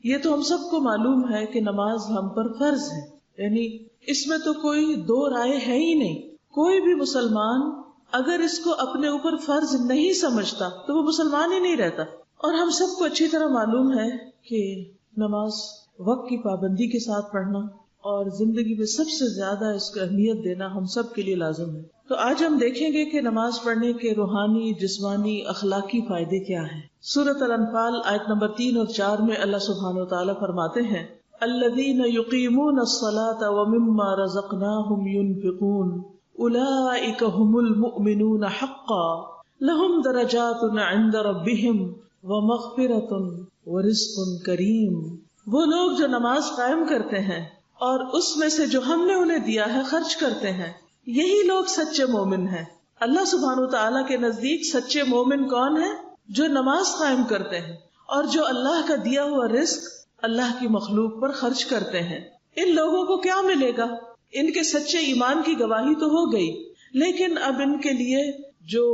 یہ تو ہم سب کو معلوم ہے کہ نماز ہم پر فرض ہے، یعنی اس میں تو کوئی دو رائے ہے ہی نہیں. کوئی بھی مسلمان اگر اس کو اپنے اوپر فرض نہیں سمجھتا تو وہ مسلمان ہی نہیں رہتا. اور ہم سب کو اچھی طرح معلوم ہے کہ نماز وقت کی پابندی کے ساتھ پڑھنا اور زندگی میں سب سے زیادہ اس کو اہمیت دینا ہم سب کے لیے لازم ہے. تو آج ہم دیکھیں گے کہ نماز پڑھنے کے روحانی، جسمانی، اخلاقی فائدے کیا ہیں. سورۃ الانفال آیت نمبر 3 اور 4 میں اللہ سبحانہ وتعالی فرماتے ہیں الذین یقیمون الصلاة ومما رزقناہم ينفقون اولئک هم المؤمنون حقا لهم درجات عند ربهم ومغفرۃ ورزق کریم. وہ لوگ جو نماز قائم کرتے ہیں اور اس میں سے جو ہم نے انہیں دیا ہے خرچ کرتے ہیں، یہی لوگ سچے مومن ہیں. اللہ سبحانہ وتعالی کے نزدیک سچے مومن کون ہیں؟ جو نماز قائم کرتے ہیں اور جو اللہ کا دیا ہوا رزق اللہ کی مخلوق پر خرچ کرتے ہیں. ان لوگوں کو کیا ملے گا؟ ان کے سچے ایمان کی گواہی تو ہو گئی، لیکن اب ان کے لیے جو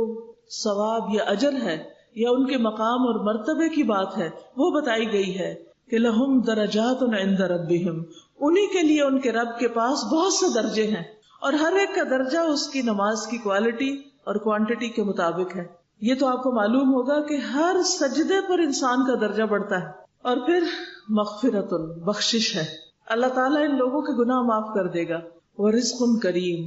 ثواب یا اجر ہے یا ان کے مقام اور مرتبے کی بات ہے وہ بتائی گئی ہے کہ لہم درجات عند ربہم، انہی کے لیے ان کے رب کے پاس بہت سے درجے ہیں، اور ہر ایک کا درجہ اس کی نماز کی کوالٹی اور کوانٹٹی کے مطابق ہے. یہ تو آپ کو معلوم ہوگا کہ ہر سجدے پر انسان کا درجہ بڑھتا ہے. اور پھر مغفرۃ، بخشش ہے، اللہ تعالیٰ ان لوگوں کے گناہ معاف کر دے گا. ورزق کریم،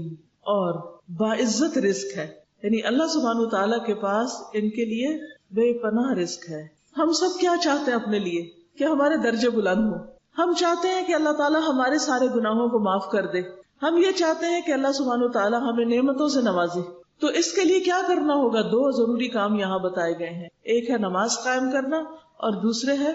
اور باعزت رزق ہے، یعنی اللہ سبحانہ وتعالیٰ کے پاس ان کے لیے بے پناہ رزق ہے. ہم سب کیا چاہتے ہیں اپنے لیے؟ کہ ہمارے درجے بلند ہوں. ہم چاہتے ہیں کہ اللہ تعالیٰ ہمارے سارے گناہوں کو معاف کر دے. ہم یہ چاہتے ہیں کہ اللہ سبحانہ وتعالیٰ ہمیں نعمتوں سے نوازے. تو اس کے لیے کیا کرنا ہوگا؟ دو ضروری کام یہاں بتائے گئے ہیں. ایک ہے نماز قائم کرنا اور دوسرے ہے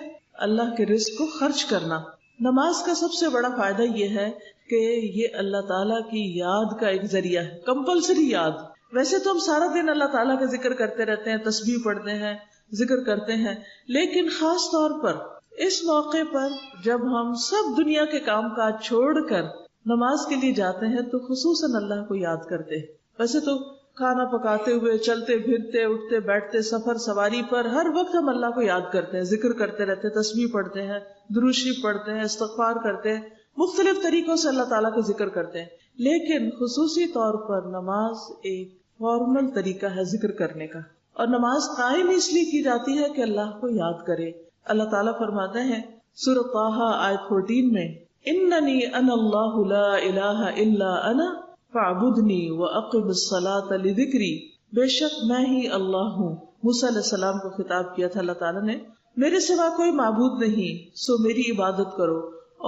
اللہ کے رزق کو خرچ کرنا. نماز کا سب سے بڑا فائدہ یہ ہے کہ یہ اللہ تعالیٰ کی یاد کا ایک ذریعہ ہے، کمپلسری یاد. ویسے تو ہم سارا دن اللہ تعالیٰ کا ذکر کرتے رہتے ہیں، تسبیح پڑھتے ہیں، ذکر کرتے ہیں، لیکن خاص طور پر اس موقع پر جب ہم سب دنیا کے کام کاج چھوڑ کر نماز کے لیے جاتے ہیں تو خصوصاً اللہ کو یاد کرتے ہیں. ویسے تو کھانا پکاتے ہوئے، چلتے پھرتے، اٹھتے بیٹھتے، سفر سواری پر ہر وقت ہم اللہ کو یاد کرتے ہیں، ذکر کرتے رہتے ہیں، تسبیح پڑھتے ہیں، درود شریف پڑھتے ہیں، استغفار کرتے ہیں، مختلف طریقوں سے اللہ تعالیٰ کا ذکر کرتے ہیں. لیکن خصوصی طور پر نماز ایک فارمل طریقہ ہے ذکر کرنے کا، اور نماز قائم اس لیے کی جاتی ہے کہ اللہ کو یاد کرے. اللہ تعالیٰ فرماتے ہیں سورہ طٰہٰ آیت 14 میں اننی انا اللہ لا الہ الا انا فاعبدنی واقم الصلاۃ لذکری، بے شک میں ہی اللہ ہوں. موسیٰ علیہ السلام کو خطاب کیا تھا اللہ تعالیٰ نے، میرے سوا کوئی معبود نہیں، سو میری عبادت کرو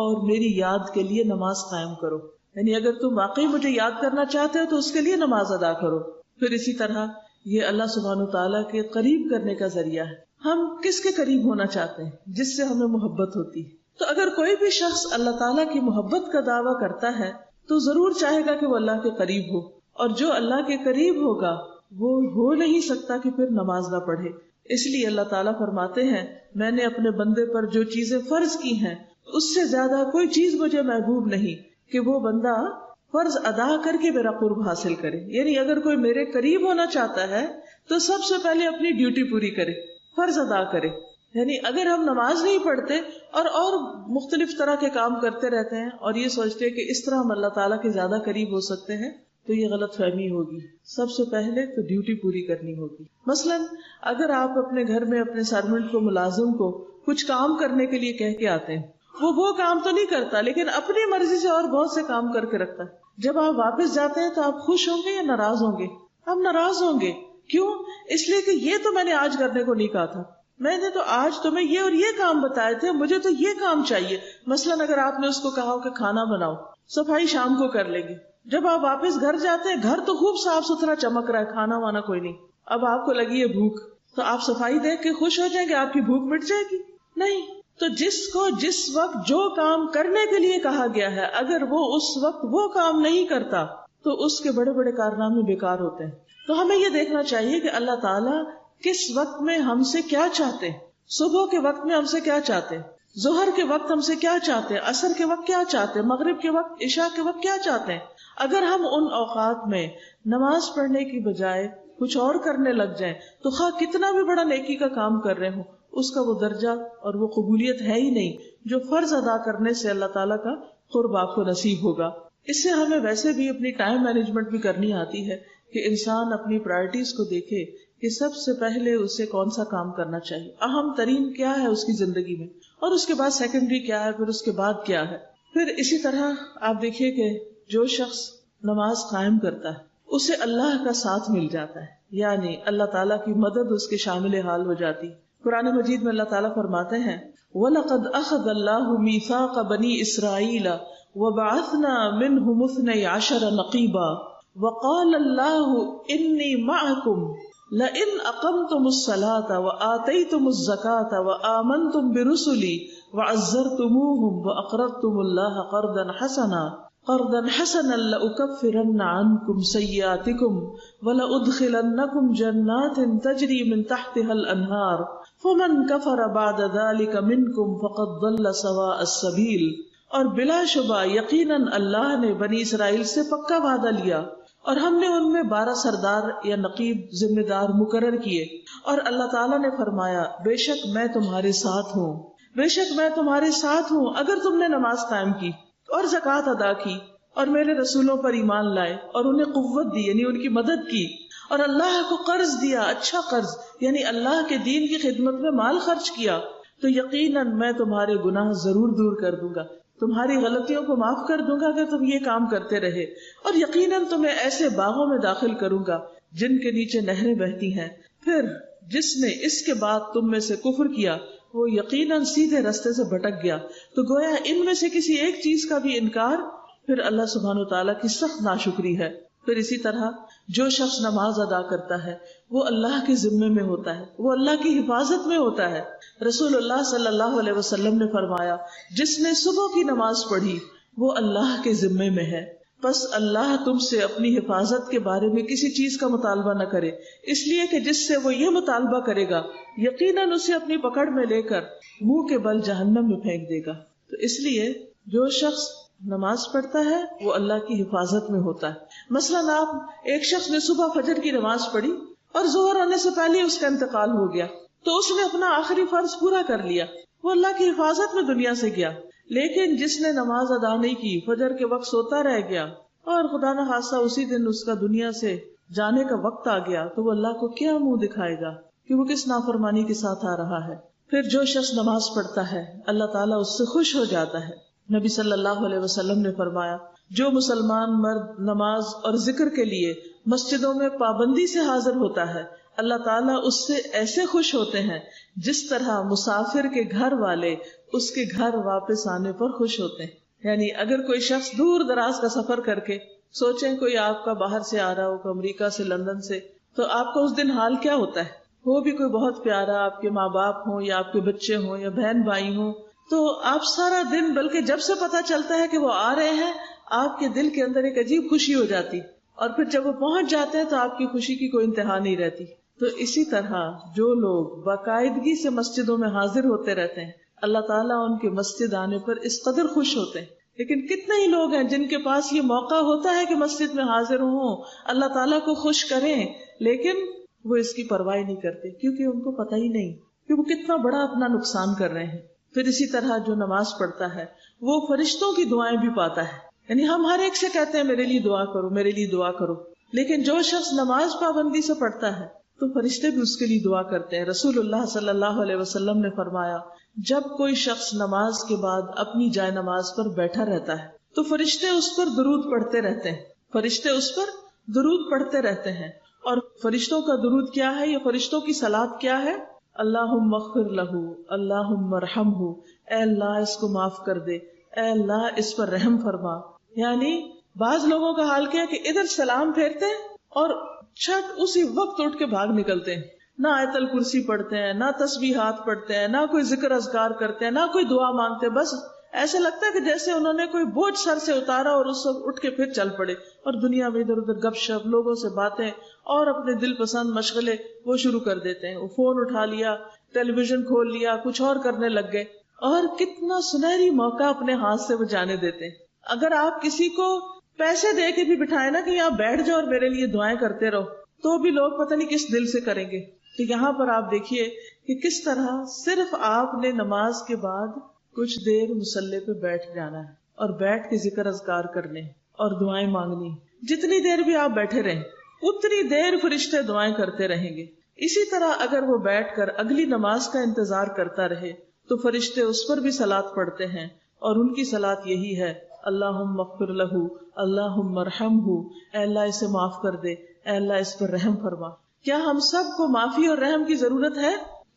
اور میری یاد کے لیے نماز قائم کرو. یعنی اگر تم واقعی مجھے یاد کرنا چاہتے ہو تو اس کے لیے نماز ادا کرو. پھر اسی طرح یہ اللہ سبحانہ تعالیٰ کے قریب کرنے کا ذریعہ ہے. ہم کس کے قریب ہونا چاہتے ہیں؟ جس سے ہمیں محبت ہوتی ہے. تو اگر کوئی بھی شخص اللہ تعالیٰ کی محبت کا دعویٰ کرتا ہے تو ضرور چاہے گا کہ وہ اللہ کے قریب ہو، اور جو اللہ کے قریب ہوگا وہ ہو نہیں سکتا کہ پھر نماز نہ پڑھے. اس لیے اللہ تعالیٰ فرماتے ہیں میں نے اپنے بندے پر جو چیزیں فرض کی ہیں اس سے زیادہ کوئی چیز مجھے محبوب نہیں کہ وہ بندہ فرض ادا کر کے میرا قرب حاصل کرے. یعنی اگر کوئی میرے قریب ہونا چاہتا ہے تو سب سے پہلے اپنی ڈیوٹی پوری کرے، فرض ادا کرے. یعنی اگر ہم نماز نہیں پڑھتے اور مختلف طرح کے کام کرتے رہتے ہیں اور یہ سوچتے ہیں کہ اس طرح ہم اللہ تعالیٰ کے زیادہ قریب ہو سکتے ہیں تو یہ غلط فہمی ہوگی. سب سے پہلے تو ڈیوٹی پوری کرنی ہوگی. مثلا اگر آپ اپنے گھر میں اپنے سرونٹ کو، ملازم کو کچھ کام کرنے کے لیے کہہ کے آتے ہیں، وہ کام تو نہیں کرتا لیکن اپنی مرضی سے اور بہت سے کام کر کے رکھتا ہے. جب آپ واپس جاتے ہیں تو آپ خوش ہوں گے یا ناراض ہوں گے؟ آپ ناراض ہوں گے. کیوں؟ اس لیے کہ یہ تو میں نے آج کرنے کو نہیں کہا تھا، میں نے تو آج تمہیں یہ اور یہ کام بتائے تھے، مجھے تو یہ کام چاہیے. مثلاً اگر آپ نے اس کو کہا ہو کہ کھانا بناؤ، صفائی شام کو کر لیں گے، جب آپ واپس گھر جاتے ہیں گھر تو خوب صاف ستھرا چمک رہا ہے، کھانا وانا کوئی نہیں، اب آپ کو لگی ہے بھوک، تو آپ صفائی دیکھ کے خوش ہو جائیں گے؟ آپ کی بھوک مٹ جائے گی؟ نہیں. تو جس کو جس وقت جو کام کرنے کے لیے کہا گیا ہے اگر وہ اس وقت وہ کام نہیں کرتا تو اس کے بڑے بڑے کارنامے بیکار ہوتے ہیں. تو ہمیں یہ دیکھنا چاہیے کہ اللہ تعالیٰ کس وقت میں ہم سے کیا چاہتے ہیں. صبح کے وقت میں ہم سے کیا چاہتے ہیں، ظہر کے وقت ہم سے کیا چاہتے ہیں، عصر کے وقت کیا چاہتے ہیں، مغرب کے وقت، عشاء کے وقت کیا چاہتے ہیں. اگر ہم ان اوقات میں نماز پڑھنے کی بجائے کچھ اور کرنے لگ جائیں تو خواہ کتنا بھی بڑا نیکی کا کام کر رہے ہوں اس کا وہ درجہ اور وہ قبولیت ہے ہی نہیں جو فرض ادا کرنے سے اللہ تعالیٰ کا قرب آپ کو نصیب ہوگا. اس سے ہمیں ویسے بھی اپنی ٹائم مینجمنٹ بھی کرنی آتی ہے کہ انسان اپنی پرائرٹیز کو دیکھے کہ سب سے پہلے اسے کون سا کام کرنا چاہیے، اہم ترین کیا ہے اس کی زندگی میں، اور اس کے بعد سیکنڈری کیا ہے، پھر اس کے بعد کیا ہے. پھر اسی طرح آپ دیکھیے کہ جو شخص نماز قائم کرتا ہے اسے اللہ کا ساتھ مل جاتا ہے، یعنی اللہ تعالیٰ کی مدد اس کے شامل حال ہو جاتی. قرآن مجید میں اللہ تعالیٰ فرماتے ہیں وَلَقَدْ أَخَذَ اللَّهُ مِيثَاقَ بَنِي إِسْرَائِيلَ وَبَعَثْنَا مِنْهُمُ 12 نَقِيبًا وَقَالَ اللَّهُ إِنِّي مَعَكُمْ لَئِنْ أَقَمْتُمُ الصَّلَاةَ وَآتَيْتُمُ الزَّكَاةَ وَآمَنْتُمْ بِرُسُلِي وَعَزَّرْتُمُوهُمْ وَأَقْرَضْتُمُ اللَّهَ قَرْضًا حَسَنًا لَأُكَفِّرَنَّ عَنْكُمْ سَيِّئَاتِكُمْ وَلَأُدْخِلَنَّكُمْ جَنَّاتٍ تَجْرِي مِنْ تَحْتِهَا الْأَنْهَارُ فَمَنْ كَفَرَ بَعْدَ ذَلِكَ مِنْكُمْ فَقَدْ ضَلَّ سَوَاءَ السَّبِيلِ. اور بلا شبہ یقیناً اللہ نے بنی اسرائیل سے پکا وعدہ لیا اور ہم نے ان میں 12 سردار یا نقیب ذمہ دار مقرر کیے، اور اللہ تعالیٰ نے فرمایا بے شک میں تمہارے ساتھ ہوں، بے شک میں تمہارے ساتھ ہوں اگر تم نے نماز قائم کی اور زکوٰۃ ادا کی اور میرے رسولوں پر ایمان لائے اور انہیں قوت دی یعنی ان کی مدد کی اور اللہ کو قرض دیا، اچھا قرض یعنی اللہ کے دین کی خدمت میں مال خرچ کیا، تو یقیناً میں تمہارے گناہ ضرور دور کر دوں گا، تمہاری غلطیوں کو معاف کر دوں گا اگر تم یہ کام کرتے رہے، اور یقیناً تمہیں ایسے باغوں میں داخل کروں گا جن کے نیچے نہریں بہتی ہیں. پھر جس نے اس کے بعد تم میں سے کفر کیا وہ یقیناً سیدھے رستے سے بھٹک گیا. تو گویا ان میں سے کسی ایک چیز کا بھی انکار پھر اللہ سبحانہ وتعالیٰ کی سخت ناشکری ہے. پھر اسی طرح جو شخص نماز ادا کرتا ہے وہ اللہ کے ذمے میں ہوتا ہے، وہ اللہ کی حفاظت میں ہوتا ہے. رسول اللہ صلی اللہ علیہ وسلم نے فرمایا جس نے صبح کی نماز پڑھی وہ اللہ کے ذمے میں ہے، بس اللہ تم سے اپنی حفاظت کے بارے میں کسی چیز کا مطالبہ نہ کرے، اس لیے کہ جس سے وہ یہ مطالبہ کرے گا یقیناً اسے اپنی پکڑ میں لے کر منہ کے بل جہنم میں پھینک دے گا. تو اس لیے جو شخص نماز پڑھتا ہے وہ اللہ کی حفاظت میں ہوتا ہے. مثلاً آپ ایک شخص نے صبح فجر کی نماز پڑھی اور ظہر ہونے سے پہلے اس کا انتقال ہو گیا تو اس نے اپنا آخری فرض پورا کر لیا، وہ اللہ کی حفاظت میں دنیا سے گیا. لیکن جس نے نماز ادا نہیں کی، فجر کے وقت سوتا رہ گیا اور خدا نہ خاصہ اسی دن اس کا دنیا سے جانے کا وقت آ گیا، تو وہ اللہ کو کیا منہ دکھائے گا کہ وہ کس نافرمانی کے ساتھ آ رہا ہے. پھر جو شخص نماز پڑھتا ہے اللہ تعالیٰ اس سے خوش ہو جاتا ہے. نبی صلی اللہ علیہ وسلم نے فرمایا جو مسلمان مرد نماز اور ذکر کے لیے مسجدوں میں پابندی سے حاضر ہوتا ہے اللہ تعالیٰ اس سے ایسے خوش ہوتے ہیں جس طرح مسافر کے گھر والے اس کے گھر واپس آنے پر خوش ہوتے ہیں. یعنی اگر کوئی شخص دور دراز کا سفر کر کے سوچیں کوئی آپ کا باہر سے آ رہا ہو، امریکہ سے، لندن سے، تو آپ کا اس دن حال کیا ہوتا ہے؟ وہ بھی کوئی بہت پیارا، آپ کے ماں باپ ہوں یا آپ کے بچے ہوں یا بہن بھائی ہوں، تو آپ سارا دن، بلکہ جب سے پتا چلتا ہے کہ وہ آ رہے ہیں آپ کے دل کے اندر ایک عجیب خوشی ہو جاتی، اور پھر جب وہ پہنچ جاتے ہیں تو آپ کی خوشی کی کوئی انتہا نہیں رہتی. تو اسی طرح جو لوگ باقاعدگی سے مسجدوں میں حاضر ہوتے رہتے ہیں اللہ تعالیٰ ان کے مسجد آنے پر اس قدر خوش ہوتے ہیں. لیکن کتنے ہی لوگ ہیں جن کے پاس یہ موقع ہوتا ہے کہ مسجد میں حاضر ہوں، اللہ تعالیٰ کو خوش کریں، لیکن وہ اس کی پرواہ نہیں کرتے کیونکہ ان کو پتہ ہی نہیں کہ وہ کتنا بڑا اپنا نقصان کر رہے ہیں. پھر اسی طرح جو نماز پڑھتا ہے وہ فرشتوں کی دعائیں بھی پاتا ہے. یعنی ہم ہر ایک سے کہتے ہیں میرے لیے دعا کرو، میرے لیے دعا کرو، لیکن جو شخص نماز پابندی سے پڑھتا ہے تو فرشتے بھی اس کے لیے دعا کرتے ہیں. رسول اللہ صلی اللہ علیہ وسلم نے فرمایا جب کوئی شخص نماز کے بعد اپنی جائے نماز پر بیٹھا رہتا ہے تو فرشتے اس پر درود پڑھتے رہتے ہیں، فرشتے اس پر درود پڑھتے رہتے ہیں. اور فرشتوں کا درود کیا ہے؟ یہ فرشتوں کی صلات کیا ہے؟ اللہم اغفر لہ، اللہم ارحمہ، اے اللہ اس کو معاف کر دے، اے اللہ اس پر رحم فرما. یعنی بعض لوگوں کا حال کیا کہ ادھر سلام پھیرتے ہیں اور چھٹ اسی وقت اٹھ کے بھاگ نکلتے ہیں، نہ آیت الکرسی پڑھتے ہیں، نہ تسبیحات پڑھتے ہیں، نہ کوئی ذکر اذکار کرتے ہیں، نہ کوئی دعا مانگتے. بس ایسے لگتا ہے کہ جیسے انہوں نے کوئی بوجھ سر سے اتارا اور اس وقت اٹھ کے پھر چل پڑے، اور دنیا میں ادھر ادھر گپ شپ، لوگوں سے باتیں اور اپنے دل پسند مشغلے وہ شروع کر دیتے ہیں. وہ فون اٹھا لیا، ٹیلی ویژن کھول لیا، کچھ اور کرنے لگ گئے، اور کتنا سنہری موقع اپنے ہاتھ سے وہ جانے دیتے ہیں. اگر آپ کسی کو پیسے دے کے بھی بٹھائے نا کہ آپ بیٹھ جاؤ اور میرے لیے دعائیں کرتے رہو، تو بھی لوگ پتہ نہیں کس دل سے کریں گے. تو یہاں پر آپ دیکھیے کہ کس طرح صرف آپ نے نماز کے بعد کچھ دیر مصلی پہ بیٹھ جانا ہے اور بیٹھ کے ذکر اذکار کرنے اور دعائیں مانگنی. جتنی دیر بھی آپ بیٹھے رہیں اتنی دیر فرشتے دعائیں کرتے رہیں گے. اسی طرح اگر وہ بیٹھ کر اگلی نماز کا انتظار کرتا رہے تو فرشتے اس پر بھی صلاۃ پڑھتے ہیں اور ان کی صلاۃ یہی ہے اللہم اغفر لہ اللہم ارحمہ، اے اللہ اسے معاف کر دے، اے اللہ اس پر رحم فرما. کیا ہم سب کو معافی اور رحم کی ضرورت ہے؟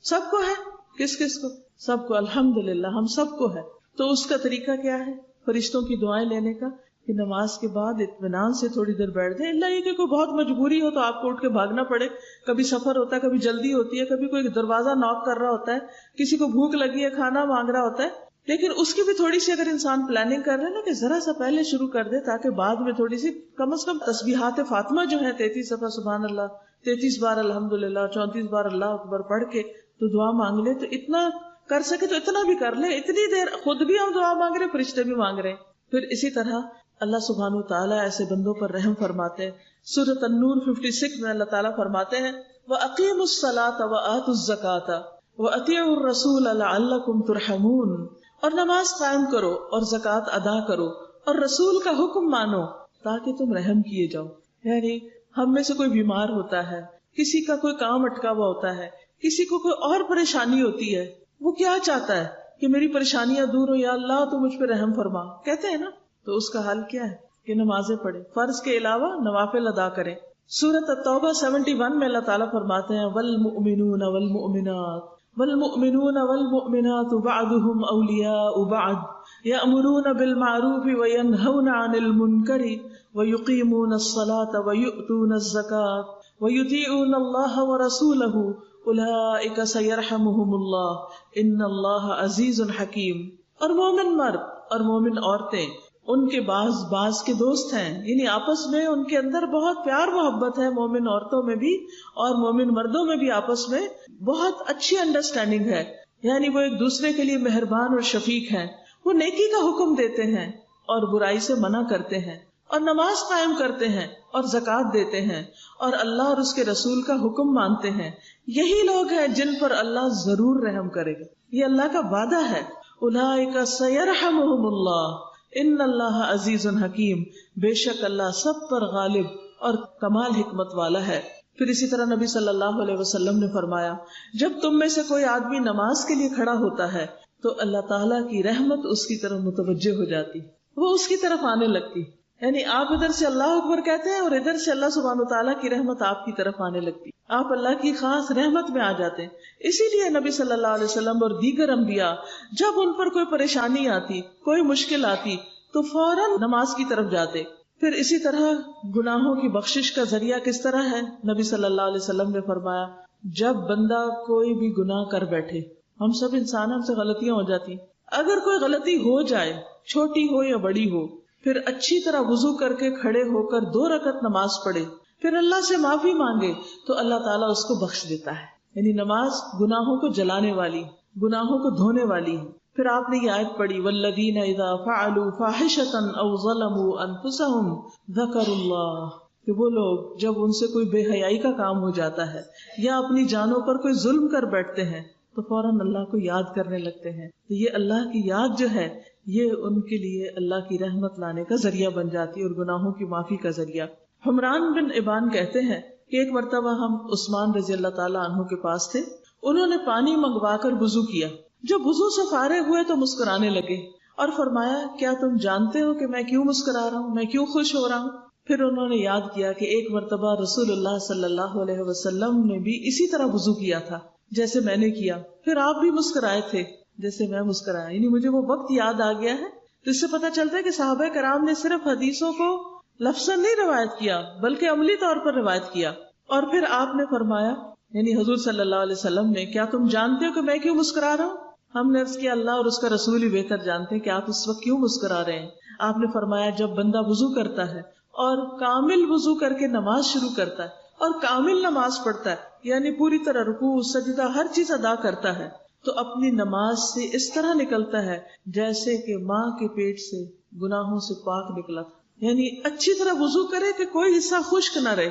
سب کو ہے. کس کس کو؟ سب کو. الحمدللہ ہم سب کو ہے. تو اس کا طریقہ کیا ہے فرشتوں کی دعائیں لینے کا؟ کہ نماز کے بعد اطمینان سے تھوڑی دیر بیٹھ جائیں. اللہ یہ کہ کوئی بہت مجبوری ہو تو آپ کو اٹھ کے بھاگنا پڑے، کبھی سفر ہوتا ہے، کبھی جلدی ہوتی ہے، کبھی کوئی دروازہ ناک کر رہا ہوتا ہے، کسی کو بھوک لگی ہے، کھانا مانگ رہا ہوتا ہے. لیکن اس کی بھی تھوڑی سی اگر انسان پلاننگ کر رہے ہیں نا کہ ذرا سا پہلے شروع کر دے تاکہ بعد میں تھوڑی سی کم از کم تسبیحات فاطمہ جو ہے 33 دفعہ سبحان اللہ، 33 بار الحمدللہ، 34 بار اللہ اکبر پڑھ کے تو دعا مانگ لے. تو اتنا کر سکے تو اتنا بھی کر لے. اتنی دیر خود بھی ہم دعا مانگ رہے، فرشتے بھی مانگ رہے. پھر اسی طرح اللہ سبحانہ وتعالیٰ ایسے بندوں پر رحم فرماتے ہیں. سورۃ النور 56 میں اللہ تعالیٰ فرماتے ہیں وَأَقِيمُوا الصَّلَاةَ وَآتُوا الزَّكَاةَ وَأَطِيعُوا الرَّسُولَ لَعَلَّكُمْ تُرْحَمُونَ. اور نماز قائم کرو اور زکوٰۃ ادا کرو اور رسول کا حکم مانو تاکہ تم رحم کیے جاؤ. یعنی ہم میں سے کوئی بیمار ہوتا ہے، کسی کا کوئی کام اٹکا ہوا ہوتا ہے، کسی کو کوئی اور پریشانی ہوتی ہے، وہ کیا چاہتا ہے کہ میری پریشانیاں دور ہو، یا اللہ تو مجھ پہ رحم فرما، کہتے ہیں نا. تو اس کا حل کیا ہے کہ نمازیں پڑھیں، فرض کے علاوہ نوافل ادا کریں. سورۃ التوبہ 71 میں اللہ تعالیٰ فرماتے ہیں والمؤمنون والمؤمنات والمؤمنون والمؤمنات بعضهم اولیاء بعض یأمرون بالمعروف وینہون عن المنکر ویقیمون الصلاة ویؤتون الزکاة ویطیعون اللہ ورسولہ اولئک سیرحمہم اللہ ان اللہ عزیز حکیم. اور مومن مرد اور مومن عورتیں ان کے بعض کے دوست ہیں، یعنی آپس میں ان کے اندر بہت پیار محبت ہے. مومن عورتوں میں بھی اور مومن مردوں میں بھی آپس میں بہت اچھی انڈرسٹینڈنگ ہے. یعنی وہ ایک دوسرے کے لیے مہربان اور شفیق ہیں. وہ نیکی کا حکم دیتے ہیں اور برائی سے منع کرتے ہیں اور نماز قائم کرتے ہیں اور زکوٰۃ دیتے ہیں اور اللہ اور اس کے رسول کا حکم مانتے ہیں. یہی لوگ ہیں جن پر اللہ ضرور رحم کرے گا. یہ اللہ کا وعدہ ہے. اولئک سیرحمہم اللہ ان اللہ عزیز حکیم. بے شک اللہ سب پر غالب اور کمال حکمت والا ہے. پھر اسی طرح نبی صلی اللہ علیہ وسلم نے فرمایا جب تم میں سے کوئی آدمی نماز کے لیے کھڑا ہوتا ہے تو اللہ تعالیٰ کی رحمت اس کی طرف متوجہ ہو جاتی، وہ اس کی طرف آنے لگتی. یعنی آپ ادھر سے اللہ اکبر کہتے ہیں اور ادھر سے اللہ سبحانہ وتعالیٰ کی رحمت آپ کی طرف آنے لگتی، آپ اللہ کی خاص رحمت میں آ جاتے ہیں. اسی لیے نبی صلی اللہ علیہ وسلم اور دیگر انبیاء جب ان پر کوئی پریشانی آتی، کوئی مشکل آتی تو فوراً نماز کی طرف جاتے. پھر اسی طرح گناہوں کی بخشش کا ذریعہ کس طرح ہے؟ نبی صلی اللہ علیہ وسلم نے فرمایا جب بندہ کوئی بھی گناہ کر بیٹھے، ہم سب انسان، ہم سے غلطیاں ہو جاتی، اگر کوئی غلطی ہو جائے چھوٹی ہو یا بڑی ہو، پھر اچھی طرح وضو کر کے کھڑے ہو کر 2 رکعت نماز پڑھے، پھر اللہ سے معافی مانگے تو اللہ تعالیٰ اس کو بخش دیتا ہے. یعنی نماز گناہوں کو جلانے والی، گناہوں کو دھونے والی ہے. پھر آپ نے یہ آیت پڑھی والذین اذا فعلوا فاحشۃ او ظلموا انفسهم ذکروا اللہ، کہ وہ لوگ جب ان سے کوئی بے حیائی کا کام ہو جاتا ہے یا اپنی جانوں پر کوئی ظلم کر بیٹھتے ہیں تو فوراً اللہ کو یاد کرنے لگتے ہیں. تو یہ اللہ کی یاد جو ہے یہ ان کے لیے اللہ کی رحمت لانے کا ذریعہ بن جاتی ہے اور گناہوں کی معافی کا ذریعہ. حمران بن ابان کہتے ہیں کہ ایک مرتبہ ہم عثمان رضی اللہ تعالیٰ عنہ کے پاس تھے، انہوں نے پانی منگوا کر وضو کیا. جب وضو سے فارغ ہوئے تو مسکرانے لگے اور فرمایا کیا تم جانتے ہو کہ میں کیوں مسکرا رہا ہوں، میں کیوں خوش ہو رہا ہوں؟ پھر انہوں نے یاد کیا کہ ایک مرتبہ رسول اللہ صلی اللہ علیہ وسلم نے بھی اسی طرح وضو کیا تھا جیسے میں نے کیا، پھر آپ بھی مسکرائے تھے جیسے میں مسکرایا. یعنی مجھے وہ وقت یاد آ گیا ہے. تو اس سے پتہ چلتا ہے کہ صحابہ کرام نے صرف حدیثوں کو لفظاً نہیں روایت کیا بلکہ عملی طور پر روایت کیا. اور پھر آپ نے فرمایا، یعنی حضور صلی اللہ علیہ وسلم نے، کیا تم جانتے ہو کہ میں کیوں مسکرا رہا ہوں؟ ہم نے عرض کیا اللہ اور اس کا رسول ہی بہتر جانتے ہیں کہ آپ اس وقت کیوں مسکرا رہے ہیں. آپ نے فرمایا جب بندہ وضو کرتا ہے اور کامل وضو کر کے نماز شروع کرتا ہے اور کامل نماز پڑھتا ہے، یعنی پوری طرح رکوع سجدہ ہر چیز ادا کرتا ہے، تو اپنی نماز سے اس طرح نکلتا ہے جیسے کہ ماں کے پیٹ سے گناہوں سے پاک نکلا تھا. یعنی اچھی طرح وضو کرے کہ کوئی حصہ خشک نہ رہے،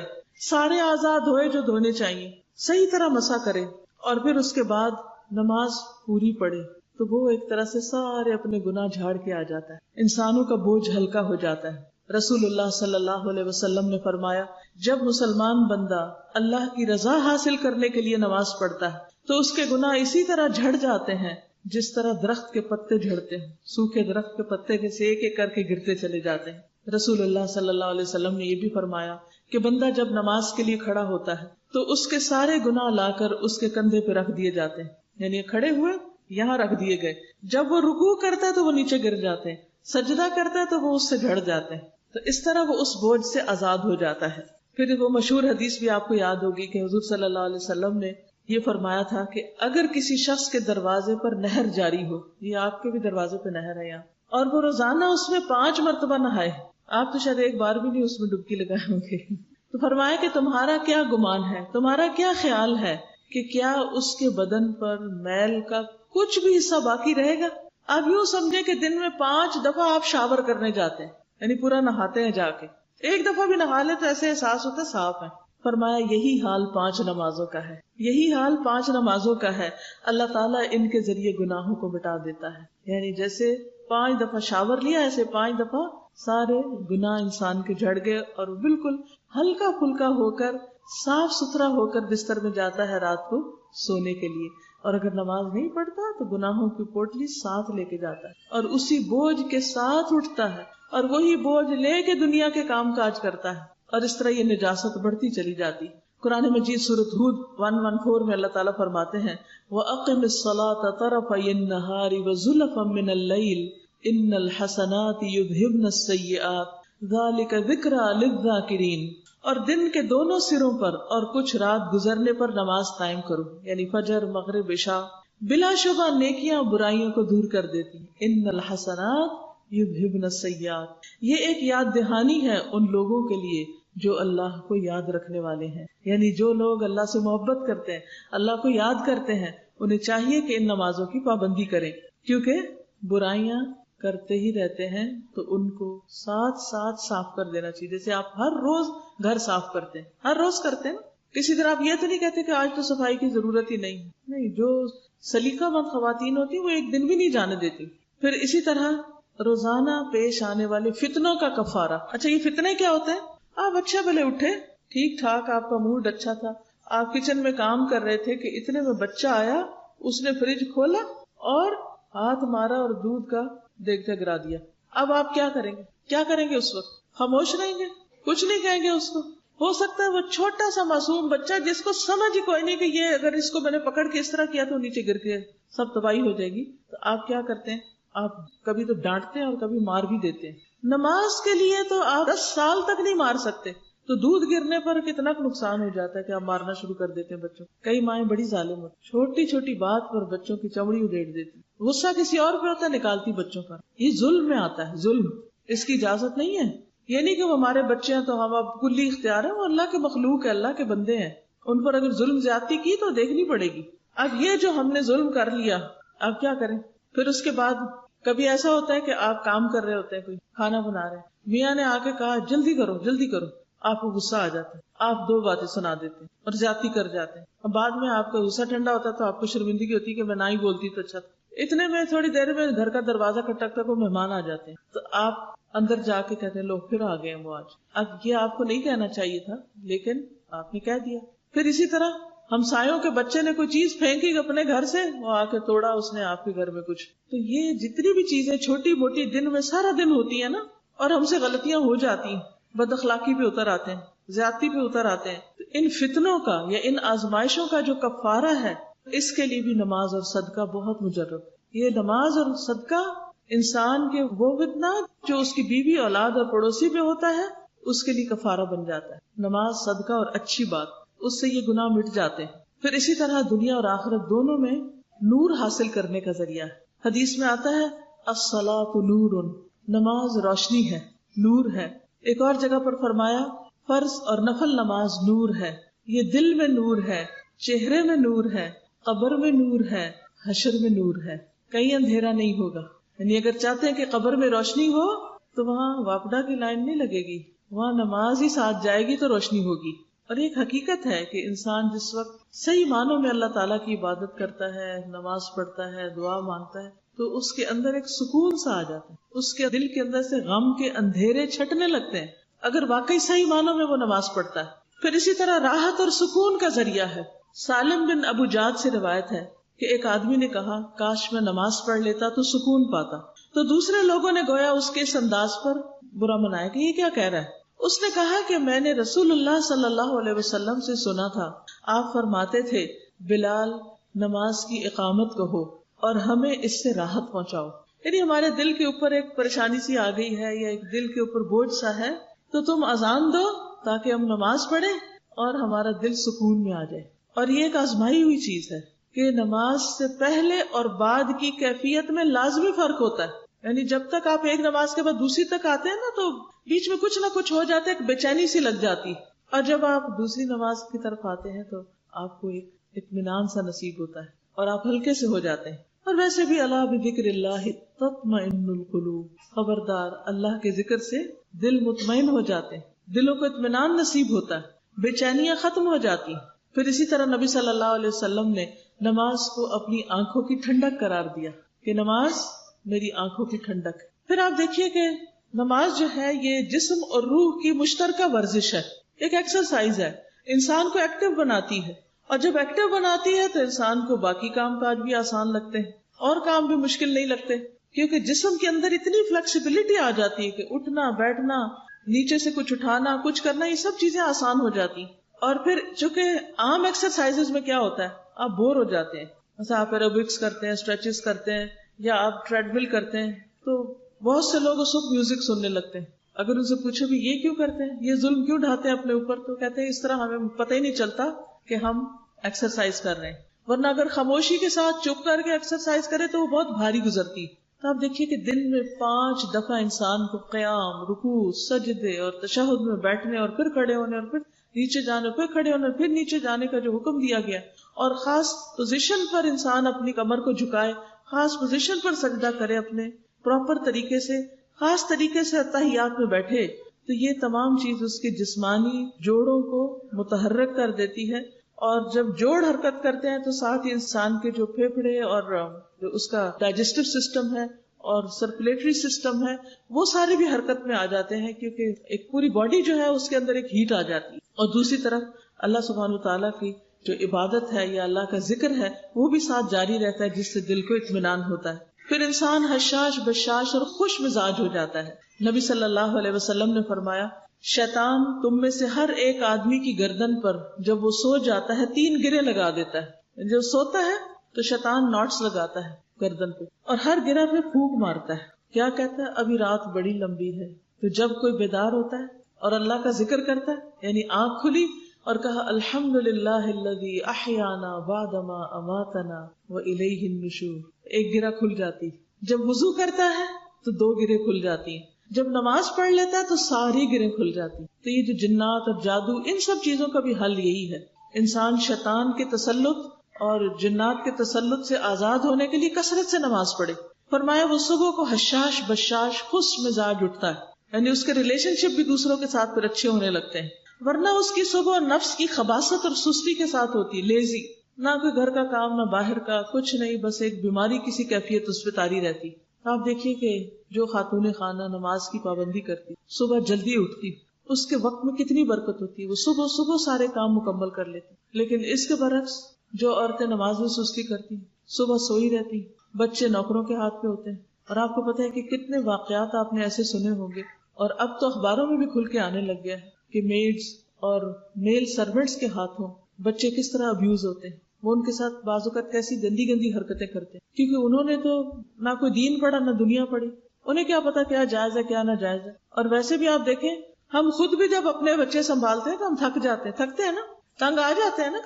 سارے اعضاء دھوئے جو دھونے چاہیے، صحیح طرح مسح کرے اور پھر اس کے بعد نماز پوری پڑھے تو وہ ایک طرح سے سارے اپنے گناہ جھاڑ کے آ جاتا ہے، انسانوں کا بوجھ ہلکا ہو جاتا ہے۔ رسول اللہ صلی اللہ علیہ وسلم نے فرمایا، جب مسلمان بندہ اللہ کی رضا حاصل کرنے کے لیے نماز پڑھتا ہے تو اس کے گناہ اسی طرح جھڑ جاتے ہیں جس طرح درخت کے پتے جھڑتے ہیں، سوکھے درخت کے پتے جیسے ایک ایک کر کے گرتے چلے جاتے ہیں۔ رسول اللہ صلی اللہ علیہ وسلم نے یہ بھی فرمایا کہ بندہ جب نماز کے لیے کھڑا ہوتا ہے تو اس کے سارے گناہ لا کر اس کے کندھے پہ رکھ دیے جاتے ہیں، یعنی کھڑے ہوئے یہاں رکھ دیے گئے، جب وہ رکوع کرتا ہے تو وہ نیچے گر جاتے ہیں، سجدہ کرتا ہے تو وہ اس سے جھڑ جاتے ہیں، تو اس طرح وہ اس بوجھ سے آزاد ہو جاتا ہے۔ پھر وہ مشہور حدیث بھی آپ کو یاد ہوگی کہ حضور صلی اللہ علیہ وسلم نے یہ فرمایا تھا کہ اگر کسی شخص کے دروازے پر نہر جاری ہو، یہ آپ کے بھی دروازے پہ نہر ہے یہاں، اور وہ روزانہ اس میں 5 مرتبہ نہائے، آپ تو شاید ایک بار بھی نہیں اس میں ڈبکی لگائے ہوں گے، تو فرمایا کہ تمہارا کیا گمان ہے، تمہارا کیا خیال ہے کہ کیا اس کے بدن پر میل کا کچھ بھی حصہ باقی رہے گا؟ آپ یوں سمجھے کہ دن میں 5 دفعہ آپ شاور کرنے جاتے ہیں، یعنی پورا نہاتے ہیں جا کے، ایک دفعہ بھی نہا لے تو ایسے احساس ہوتا ہے صاف ہے۔ فرمایا یہی حال 5 نمازوں کا ہے، یہی حال 5 نمازوں کا ہے، اللہ تعالیٰ ان کے ذریعے گناہوں کو مٹا دیتا ہے۔ یعنی جیسے 5 دفعہ شاور لیا، ایسے 5 دفعہ سارے گناہ انسان کے جھڑ گئے اور بالکل ہلکا پھلکا ہو کر صاف ستھرا ہو کر بستر میں جاتا ہے رات کو سونے کے لیے، اور اگر نماز نہیں پڑھتا تو گناہوں کی پوٹلی ساتھ لے کے جاتا ہے اور اسی بوجھ کے ساتھ اٹھتا ہے اور وہی بوجھ لے کے دنیا کے کام کاج کرتا ہے، اور اس طرح یہ نجاست بڑھتی چلی جاتی۔ قرآن مجید سورۃ ہود 114 میں اللہ تعالیٰ فرماتے ہیں وَأَقِمِ الصَّلَاةَ طَرَفَيِ النَّهَارِ وَزُلَفًا مِّنَ اللَّيْلِ إِنَّ الْحَسَنَاتِ يُذْهِبْنَ السَّيِّئَاتِ ذَلِكَ ذِكْرَىٰ لِلذَّاكِرِينَ، اور دن کے دونوں سروں پر اور کچھ رات گزرنے پر نماز قائم کرو، یعنی فجر، مغرب، عشاء، بلا شبہ نیکیاں برائیوں کو دور کر دیتی۔ ان الحسنات یذہبن السیئات، یہ ایک یاد دہانی ہے ان لوگوں کے لیے جو اللہ کو یاد رکھنے والے ہیں، یعنی جو لوگ اللہ سے محبت کرتے ہیں، اللہ کو یاد کرتے ہیں، انہیں چاہیے کہ ان نمازوں کی پابندی کریں، کیونکہ برائیاں کرتے ہی رہتے ہیں تو ان کو ساتھ ساتھ صاف کر دینا چاہیے۔ جیسے آپ ہر روز گھر صاف کرتے ہیں، ہر روز کرتے ہیں نا، کسی طرح آپ یہ تو نہیں کہتے کہ آج تو صفائی کی ضرورت ہی نہیں، جو سلیقہ مند خواتین ہوتی وہ ایک دن بھی نہیں جانے دیتی۔ پھر اسی طرح روزانہ پیش آنے والے فتنوں کا کفارہ۔ اچھا، یہ فتنے کیا ہوتے ہیں؟ آپ اچھے بھلے اٹھے، ٹھیک ٹھاک، آپ کا موڈ اچھا تھا، آپ کچن میں کام کر رہے تھے کہ اتنے میں بچہ آیا، اس نے فریج کھولا اور ہاتھ مارا اور دودھ کا دیکھ گرا دیا۔ اب آپ کیا کریں گے؟ کیا کریں گے اس وقت؟ خاموش رہیں گے؟ کچھ نہیں کہیں گے اس کو؟ ہو سکتا ہے وہ چھوٹا سا معصوم بچہ جس کو سمجھ ہی کوئی نہیں کہ یہ اگر اس کو میں نے پکڑ کے اس طرح کیا تو نیچے گر کے سب تباہی ہو جائے گی، تو آپ کیا کرتے ہیں؟ آپ کبھی تو ڈانٹتے ہیں اور کبھی مار بھی دیتے ہیں۔ نماز کے لیے تو آپ 10 سال تک نہیں مار سکتے، تو دودھ گرنے پر کتنا نقصان ہو جاتا ہے کہ آپ مارنا شروع کر دیتے ہیں بچوں۔ کئی مائیں بڑی ظالم ہوتی، چھوٹی چھوٹی بات پر بچوں کی چمڑی ادھیڑ دیتی، غصہ کسی اور پہ ہوتا ہے نکالتی بچوں پر۔ یہ ظلم میں آتا ہے، ظلم، اس کی اجازت نہیں ہے۔ یہ نہیں کہ وہ ہمارے بچے ہیں تو ہم اب کلی اختیار ہے، وہ اللہ کے مخلوق ہے، اللہ کے بندے ہیں، ان پر اگر ظلم زیادتی کی تو دیکھنی پڑے گی۔ اب یہ جو ہم نے ظلم کر لیا، اب کیا کریں؟ پھر اس کے بعد کبھی ایسا ہوتا ہے کہ آپ کام کر رہے ہوتے ہیں، کوئی کھانا بنا رہے ہیں، میاں نے آ کے کہا جلدی کرو جلدی کرو، آپ کو غصہ آ جاتا ہے، آپ 2 باتیں سنا دیتے ہیں اور زیادتی کر جاتے ہیں، اب بعد میں آپ کا غصہ ٹھنڈا ہوتا ہے تو آپ کو شرمندگی ہوتی ہے کہ میں نہ ہی بولتی تو اچھا تھا۔ اتنے میں تھوڑی دیر میں گھر کا دروازہ کھٹکتا کوئی مہمان آ جاتے ہیں، تو آپ اندر جا کے کہتے ہیں لوگ پھر آ گئے ہیں وہ آج۔ اب یہ آپ کو نہیں کہنا چاہیے تھا لیکن آپ نے کہہ دیا۔ پھر اسی طرح ہمسایوں کے بچے نے کوئی چیز پھینکی اپنے گھر سے، وہ آ کے توڑا اس نے آپ کے گھر میں کچھ، تو یہ جتنی بھی چیزیں چھوٹی موٹی دن میں سارا دن ہوتی ہیں نا، اور ہم سے غلطیاں ہو جاتی ہیں، بد اخلاقی پہ اتر آتے ہیں، زیادتی پہ اتر آتے ہیں، تو ان فتنوں کا یا ان آزمائشوں کا جو کفارہ ہے، اس کے لیے بھی نماز اور صدقہ بہت مجرب۔ یہ نماز اور صدقہ انسان کے وہ فتنہ جو اس کی بیوی، اولاد اور پڑوسی پہ ہوتا ہے، اس کے لیے کفارہ بن جاتا ہے۔ نماز، صدقہ اور اچھی بات، اس سے یہ گناہ مٹ جاتے ہیں۔ پھر اسی طرح دنیا اور آخرت دونوں میں نور حاصل کرنے کا ذریعہ ہے۔ حدیث میں آتا ہے الصلاۃ نور، نماز روشنی ہے، نور ہے۔ ایک اور جگہ پر فرمایا فرض اور نفل نماز نور ہے، یہ دل میں نور ہے، چہرے میں نور ہے، قبر میں نور ہے، حشر میں نور ہے، کہیں اندھیرا نہیں ہوگا۔ یعنی اگر چاہتے ہیں کہ قبر میں روشنی ہو تو وہاں واپڈا کی لائن نہیں لگے گی، وہاں نماز ہی ساتھ جائے گی تو روشنی ہوگی۔ اور یہ ایک حقیقت ہے کہ انسان جس وقت صحیح معنوں میں اللہ تعالیٰ کی عبادت کرتا ہے، نماز پڑھتا ہے، دعا مانگتا ہے، تو اس کے اندر ایک سکون سا آ جاتا ہے، اس کے دل کے اندر سے غم کے اندھیرے چھٹنے لگتے ہیں اگر واقعی صحیح معنوں میں وہ نماز پڑھتا ہے۔ پھر اسی طرح راحت اور سکون کا ذریعہ ہے۔ سالم بن ابو جاد سے روایت ہے کہ ایک آدمی نے کہا کاش میں نماز پڑھ لیتا تو سکون پاتا، تو دوسرے لوگوں نے گویا اس کے اس انداز پر برا منایا کہ یہ کیا کہہ رہا ہے۔ اس نے کہا کہ میں نے رسول اللہ صلی اللہ علیہ وسلم سے سنا تھا، آپ فرماتے تھے بلال نماز کی اقامت کہو اور ہمیں اس سے راحت پہنچاؤ۔ یعنی ہمارے دل کے اوپر ایک پریشانی سی آ گئی ہے یا ایک دل کے اوپر بوجھ سا ہے، تو تم اذان دو تاکہ ہم نماز پڑھیں اور ہمارا دل سکون میں آ جائے۔ اور یہ ایک آزمائی ہوئی چیز ہے کہ نماز سے پہلے اور بعد کی کیفیت میں لازمی فرق ہوتا ہے۔ یعنی جب تک آپ ایک نماز کے بعد دوسری تک آتے ہیں نا تو بیچ میں کچھ نہ کچھ ہو جاتا ہے، ایک بے چینی سی لگ جاتی، اور جب آپ دوسری نماز کی طرف آتے ہیں تو آپ کو ایک اطمینان سا نصیب ہوتا ہے اور آپ ہلکے سے ہو جاتے ہیں۔ اور ویسے بھی الا بذکر اللہ تطمئن القلوب، خبردار اللہ کے ذکر سے دل مطمئن ہو جاتے ہیں، دلوں کو اطمینان نصیب ہوتا ہے، بے چینیاں ختم ہو جاتی ہیں۔ پھر اسی طرح نبی صلی اللہ علیہ وسلم نے نماز کو اپنی آنکھوں کی ٹھنڈک قرار دیا کہ نماز میری آنکھوں کی ٹھنڈک۔ پھر آپ دیکھیے کہ نماز جو ہے یہ جسم اور روح کی مشترکہ ورزش ہے، ایک ایکسرسائز ہے، انسان کو ایکٹیو بناتی ہے، اور جب ایکٹیو بناتی ہے تو انسان کو باقی کام کاج بھی آسان لگتے ہیں اور کام بھی مشکل نہیں لگتے، کیونکہ جسم کے اندر اتنی فلیکسیبلٹی آ جاتی ہے کہ اٹھنا بیٹھنا، نیچے سے کچھ اٹھانا، کچھ کرنا، یہ سب چیزیں آسان ہو جاتی۔ اور پھر چونکہ عام ایکسرسائز میں کیا ہوتا ہے، آپ بور ہو جاتے ہیں، جیسے آپ ایروبکس کرتے ہیں، اسٹریچز کرتے ہیں یا آپ ٹریڈ مل کرتے ہیں، تو بہت سے لوگ اس وقت میوزک سننے لگتے ہیں۔ اگر ان سے پوچھو بھی یہ کیوں کرتے ہیں، یہ ظلم کیوں ڈھاتے ہیں اپنے اوپر، تو کہتے ہیں اس طرح ہمیں پتہ ہی نہیں چلتا کہ ہم ایکسرسائز کر رہے ہیں، ورنہ اگر خاموشی کے ساتھ چپ کر کے ایکسرسائز کرے تو وہ بہت بھاری گزرتی۔ تو آپ دیکھیے کہ دن میں 5 دفعہ انسان کو قیام، رکوع، سجدے اور تشہد میں بیٹھنے اور پھر کھڑے ہونے اور پھر نیچے جانے، پھر کھڑے ہونے، پھر نیچے جانے کا جو حکم دیا گیا، اور خاص پوزیشن پر انسان اپنی کمر کو جھکائے، خاص پوزیشن پر سجدہ کرے، اپنے پراپر طریقے سے، خاص طریقے سے اتحیات میں بیٹھے، تو یہ تمام چیز اس کے جسمانی جوڑوں کو متحرک کر دیتی ہے۔ اور جب جوڑ حرکت کرتے ہیں تو ساتھ ہی انسان کے جو پھیپھڑے اور جو اس کا ڈائجسٹو سسٹم ہے اور سرکولیٹری سسٹم ہے وہ سارے بھی حرکت میں آ جاتے ہیں، کیونکہ ایک پوری باڈی جو ہے اس کے اندر ایک ہیٹ آ جاتی ہے۔ اور دوسری طرف اللہ سبحانہ وتعالیٰ کی جو عبادت ہے یا اللہ کا ذکر ہے وہ بھی ساتھ جاری رہتا ہے، جس سے دل کو اطمینان ہوتا ہے۔ پھر انسان حشاش بشاش اور خوش مزاج ہو جاتا ہے۔ نبی صلی اللہ علیہ وسلم نے فرمایا شیطان تم میں سے ہر ایک آدمی کی گردن پر جب وہ سو جاتا ہے 3 گرے لگا دیتا ہے۔ جب سوتا ہے تو شیطان ناٹس لگاتا ہے گردن پہ اور ہر گرہ پہ پھونک مارتا ہے، کیا کہتا ہے ابھی رات بڑی لمبی ہے۔ تو جب کوئی بیدار ہوتا ہے اور اللہ کا ذکر کرتا ہے، یعنی آنکھ کھلی اور کہا الحمدللہ الذی احیانا بعدما اماتنا والیہ النشور، ایک گرہ کھل جاتی۔ جب وضو کرتا ہے تو 2 گرے کھل جاتی ہیں، جب نماز پڑھ لیتا ہے تو ساری گرہیں کھل جاتی۔ تو یہ جو جنات اور جادو، ان سب چیزوں کا بھی حل یہی ہے، انسان شیطان کے تسلط اور جنات کے تسلط سے آزاد ہونے کے لیے کثرت سے نماز پڑھے۔ فرمایا وہ صبح کو حشاش بشاش خوش مزاج اٹھتا ہے، یعنی اس کے ریلیشن شپ بھی دوسروں کے ساتھ پھر اچھے ہونے لگتے ہیں، ورنہ اس کی صبح نفس کی خباثت اور سستی کے ساتھ ہوتی، لیزی، نہ کوئی گھر کا کام نہ باہر کا، کچھ نہیں، بس ایک بیماری کسی کیفیت اس پہ تاری رہتی۔ آپ دیکھیے کہ جو خاتون خانہ نماز کی پابندی کرتی، صبح جلدی اٹھتی، اس کے وقت میں کتنی برکت ہوتی ہے، وہ صبح صبح سارے کام مکمل کر لیتی۔ لیکن اس کے برعکس جو عورتیں نماز میں سستی کرتی، صبح سوئی رہتی، بچے نوکروں کے ہاتھ پہ ہوتے ہیں، اور آپ کو پتہ ہے کہ کتنے واقعات آپ نے ایسے سنے ہوں گے، اور اب تو اخباروں میں بھی کھل کے آنے لگ گیا ہے کہ میڈز اور میل سروینٹس کے ہاتھوں بچے کس طرح ابیوز ہوتے ہیں، وہ ان کے ساتھ بعض اوقات کیسی گندی گندی حرکتیں کرتے ہیں، کیونکہ انہوں نے تو نہ کوئی دین پڑھا نہ دنیا پڑھی، انہیں کیا پتا کیا جائز ہے کیا نہ جائز ہے۔ اور ویسے بھی آپ دیکھیں ہم خود بھی جب اپنے بچے سنبھالتے ہیں تو ہم تھکتے ہیں نا، تنگ آ جاتے ہیں نا،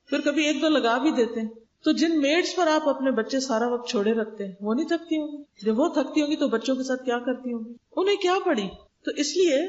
پھر کبھی 1-2 لگا بھی دیتے ہیں۔ تو جن میڈس پر آپ اپنے بچے سارا وقت چھوڑے رکھتے ہیں وہ نہیں تھکتی ہوں گی؟ جب وہ تھکتی ہوں گی تو بچوں کے ساتھ کیا کرتی ہوں گی؟ انہیں کیا پڑی؟ تو اس لیے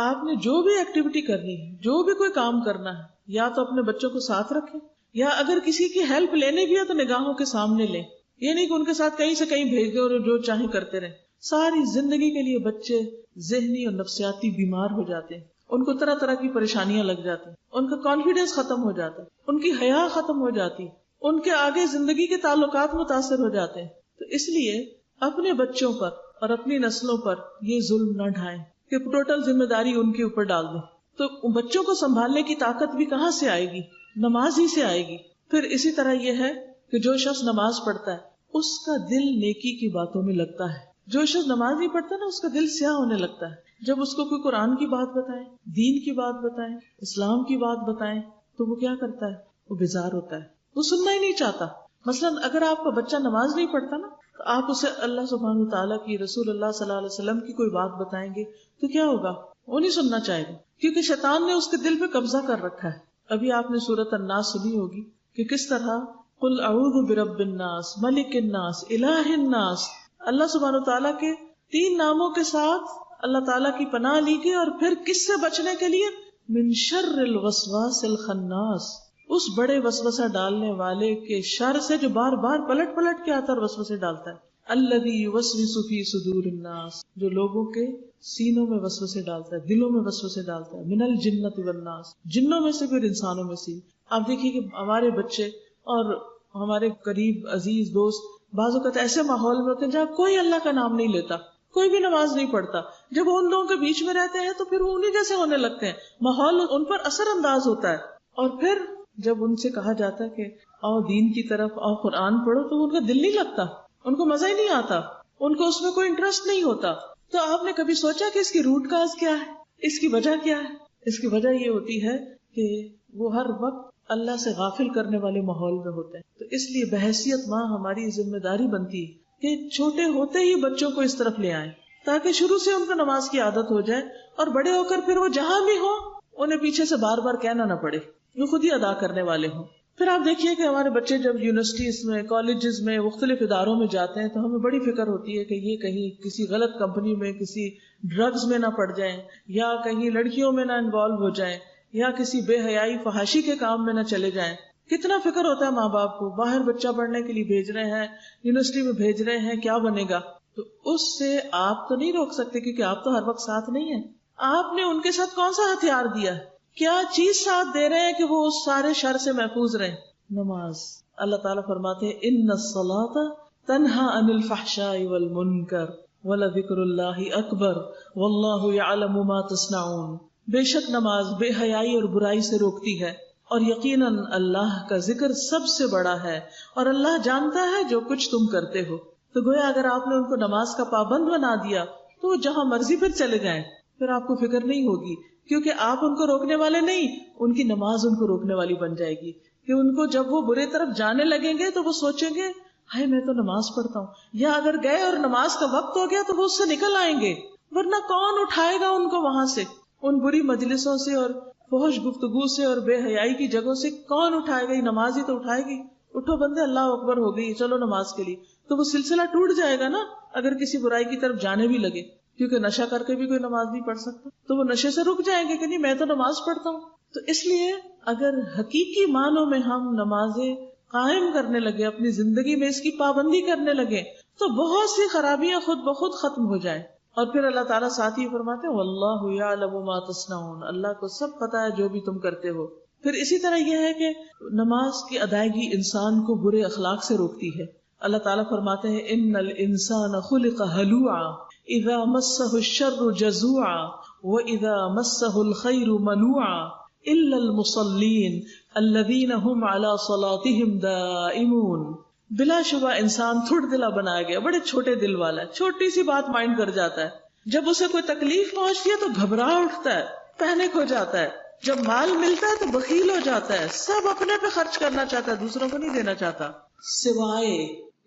آپ نے جو بھی ایکٹیویٹی کرنی ہے، جو بھی کوئی کام کرنا ہے، یا تو اپنے بچوں کو ساتھ رکھیں، یا اگر کسی کی ہیلپ لینے بھی ہے تو نگاہوں کے سامنے لیں، یہ نہیں کہ ان کے ساتھ کہیں سے کہیں بھیج دیں اور جو چاہیں کرتے رہیں۔ ساری زندگی کے لیے بچے ذہنی اور نفسیاتی بیمار ہو جاتے ہیں، ان کو طرح طرح کی پریشانیاں لگ جاتی ہیں، ان کا کانفیڈینس ختم ہو جاتا ہے، ان کی حیا ختم ہو جاتی، ان کے آگے زندگی کے تعلقات متاثر ہو جاتے ہیں. تو اس لیے اپنے بچوں پر اور اپنی نسلوں پر یہ ظلم نہ ڈھائیں کہ ٹوٹل ذمہ داری ان کے اوپر ڈال دیں. تو بچوں کو سنبھالنے کی طاقت بھی کہاں سے آئے گی؟ نماز ہی سے آئے گی. پھر اسی طرح یہ ہے کہ جو شخص نماز پڑھتا ہے اس کا دل نیکی کی باتوں میں لگتا ہے. جو شخص نماز نہیں پڑھتا نا اس کا دل سیاہ ہونے لگتا ہے. جب اس کو کوئی قرآن کی بات بتائے، دین کی بات بتائے، اسلام کی بات بتائیں تو وہ کیا کرتا ہے؟ وہ بیزار ہوتا ہے، وہ سننا ہی نہیں چاہتا. مثلا اگر آپ کا بچہ نماز نہیں پڑھتا نا تو آپ اسے اللہ سبحانہ تعالیٰ کی، رسول اللہ صلی اللہ علیہ وسلم کی کوئی بات بتائیں گے تو کیا ہوگا؟ وہ نہیں سننا چاہے گا، کیونکہ شیطان نے اس کے دل پہ قبضہ کر رکھا ہے. ابھی آپ نے سورۃ الناس سنی ہوگی کہ کس طرح قل اعوذ برب الناس ملک الناس الہ الناس، اللہ سبحانہ تعالیٰ کے 3 ناموں کے ساتھ اللہ تعالیٰ کی پناہ لی گئی. اور پھر کس سے بچنے کے لیے؟ من شر الوسواس الخناس، اس بڑے وسوسہ ڈالنے والے کے شر سے جو بار بار پلٹ پلٹ کے آتا اور وسوسے ڈالتا ہے. الذی یوسوس فی صدور الناس، جو لوگوں کے سینوں میں وسوسے ڈالتا ہے، دلوں میں وسوسے ڈالتا ہے. من الجنۃ والناس، جنوں میں سے بھی اور انسانوں میں سے. آپ دیکھیے کہ ہمارے بچے اور ہمارے قریب عزیز دوست بعض اوقات ایسے ماحول میں ہوتے ہیں جہاں کوئی اللہ کا نام نہیں لیتا، کوئی بھی نماز نہیں پڑھتا. جب وہ ان لوگوں کے بیچ میں رہتے ہیں تو پھر وہ انہیں جیسے ہونے لگتے ہیں، ماحول ان پر اثر انداز ہوتا ہے. اور پھر جب ان سے کہا جاتا ہے کہ آؤ دین کی طرف، آؤ قرآن پڑھو، تو ان کا دل نہیں لگتا، ان کو مزہ ہی نہیں آتا، ان کو اس میں کوئی انٹرسٹ نہیں ہوتا. تو آپ نے کبھی سوچا کہ اس کی روٹ کاز کیا ہے؟ اس کی وجہ کیا ہے؟ اس کی وجہ یہ ہوتی ہے کہ وہ ہر وقت اللہ سے غافل کرنے والے ماحول میں ہوتے ہیں. تو اس لیے بحیثیت ماں ہماری ذمہ داری بنتی ہے کہ چھوٹے ہوتے ہی بچوں کو اس طرف لے آئیں تاکہ شروع سے ان کو نماز کی عادت ہو جائے، اور بڑے ہو کر پھر وہ جہاں بھی ہو انہیں پیچھے سے بار بار کہنا نہ پڑے، وہ خود ہی ادا کرنے والے ہوں. پھر آپ دیکھیے کہ ہمارے بچے جب یونیورسٹیز میں، کالجز میں، مختلف اداروں میں جاتے ہیں تو ہمیں بڑی فکر ہوتی ہے کہ یہ کہیں کسی غلط کمپنی میں، کسی ڈرگز میں نہ پڑ جائیں، یا کہیں لڑکیوں میں نہ انوالو ہو جائیں، یا کسی بے حیائی فحاشی کے کام میں نہ چلے جائیں. کتنا فکر ہوتا ہے ماں باپ کو، باہر بچہ پڑھنے کے لیے بھیج رہے ہیں، یونیورسٹی میں بھیج رہے ہیں، کیا بنے گا؟ تو اس سے آپ تو نہیں روک سکتے کیونکہ آپ تو ہر وقت ساتھ نہیں ہیں. آپ نے ان کے ساتھ کون سا ہتھیار دیا ہے؟ کیا چیز ساتھ دے رہے ہیں کہ وہ اس سارے شر سے محفوظ رہیں؟ نماز. اللہ تعالیٰ فرماتے ہیں ان الصلاۃ تنہی عن الفحشاء والمنکر ولذکر اللہ اکبر واللہ یعلم ما تصنعون. بے شک نماز بے حیائی اور برائی سے روکتی ہے، اور یقیناً اللہ کا ذکر سب سے بڑا ہے، اور اللہ جانتا ہے جو کچھ تم کرتے ہو. تو گویا اگر آپ نے ان کو نماز کا پابند بنا دیا تو وہ جہاں مرضی پھر چلے جائیں، پھر آپ کو فکر نہیں ہوگی، کیونکہ آپ ان کو روکنے والے نہیں، ان کی نماز ان کو روکنے والی بن جائے گی. کہ ان کو جب وہ برے طرف جانے لگیں گے تو وہ سوچیں گے ہائے میں تو نماز پڑھتا ہوں، یا اگر گئے اور نماز کا وقت ہو گیا تو وہ اس سے نکل آئیں گے. ورنہ کون اٹھائے گا ان کو وہاں سے، ان بری مجلسوں سے اور فحش گفتگو سے اور بے حیائی کی جگہوں سے کون اٹھائے گا؟ نماز ہی تو اٹھائے گی. اٹھو بندے، اللہ اکبر ہو گئی، چلو نماز کے لیے. تو وہ سلسلہ ٹوٹ جائے گا نا اگر کسی برائی کی طرف جانے بھی لگے، کیونکہ نشہ کر کے بھی کوئی نماز نہیں پڑھ سکتا، تو وہ نشے سے رک جائیں گے کہ نہیں میں تو نماز پڑھتا ہوں. تو اس لیے اگر حقیقی معنوں میں ہم نمازیں قائم کرنے لگے، اپنی زندگی میں اس کی پابندی کرنے لگے، تو بہت سی خرابیاں خود بخود ختم ہو جائیں. اور پھر اللہ تعالیٰ ساتھ ہی فرماتے ہیں واللہ یعلم ما تصنعون، اللہ کو سب پتا ہے جو بھی تم کرتے ہو. پھر اسی طرح یہ ہے کہ نماز کی ادائیگی انسان کو برے اخلاق سے روکتی ہے. اللہ تعالیٰ فرماتے ہیں ان الانسان خلق ہلوعا اذا مسہ الشر جزوعا واذا مسہ الخیر منوعا الا المصلین الذین هم علی صلاتهم دائمون. بلا شبہ انسان تھوڑ دلا بنایا گیا، بڑے چھوٹے دل والا ہے، چھوٹی سی بات مائنڈ کر جاتا ہے. جب اسے کوئی تکلیف پہنچتی ہے تو گھبرا اٹھتا ہے، پینک ہو جاتا ہے. جب مال ملتا ہے تو بخیل ہو جاتا ہے، سب اپنے پہ خرچ کرنا چاہتا ہے، دوسروں کو نہیں دینا چاہتا. سوائے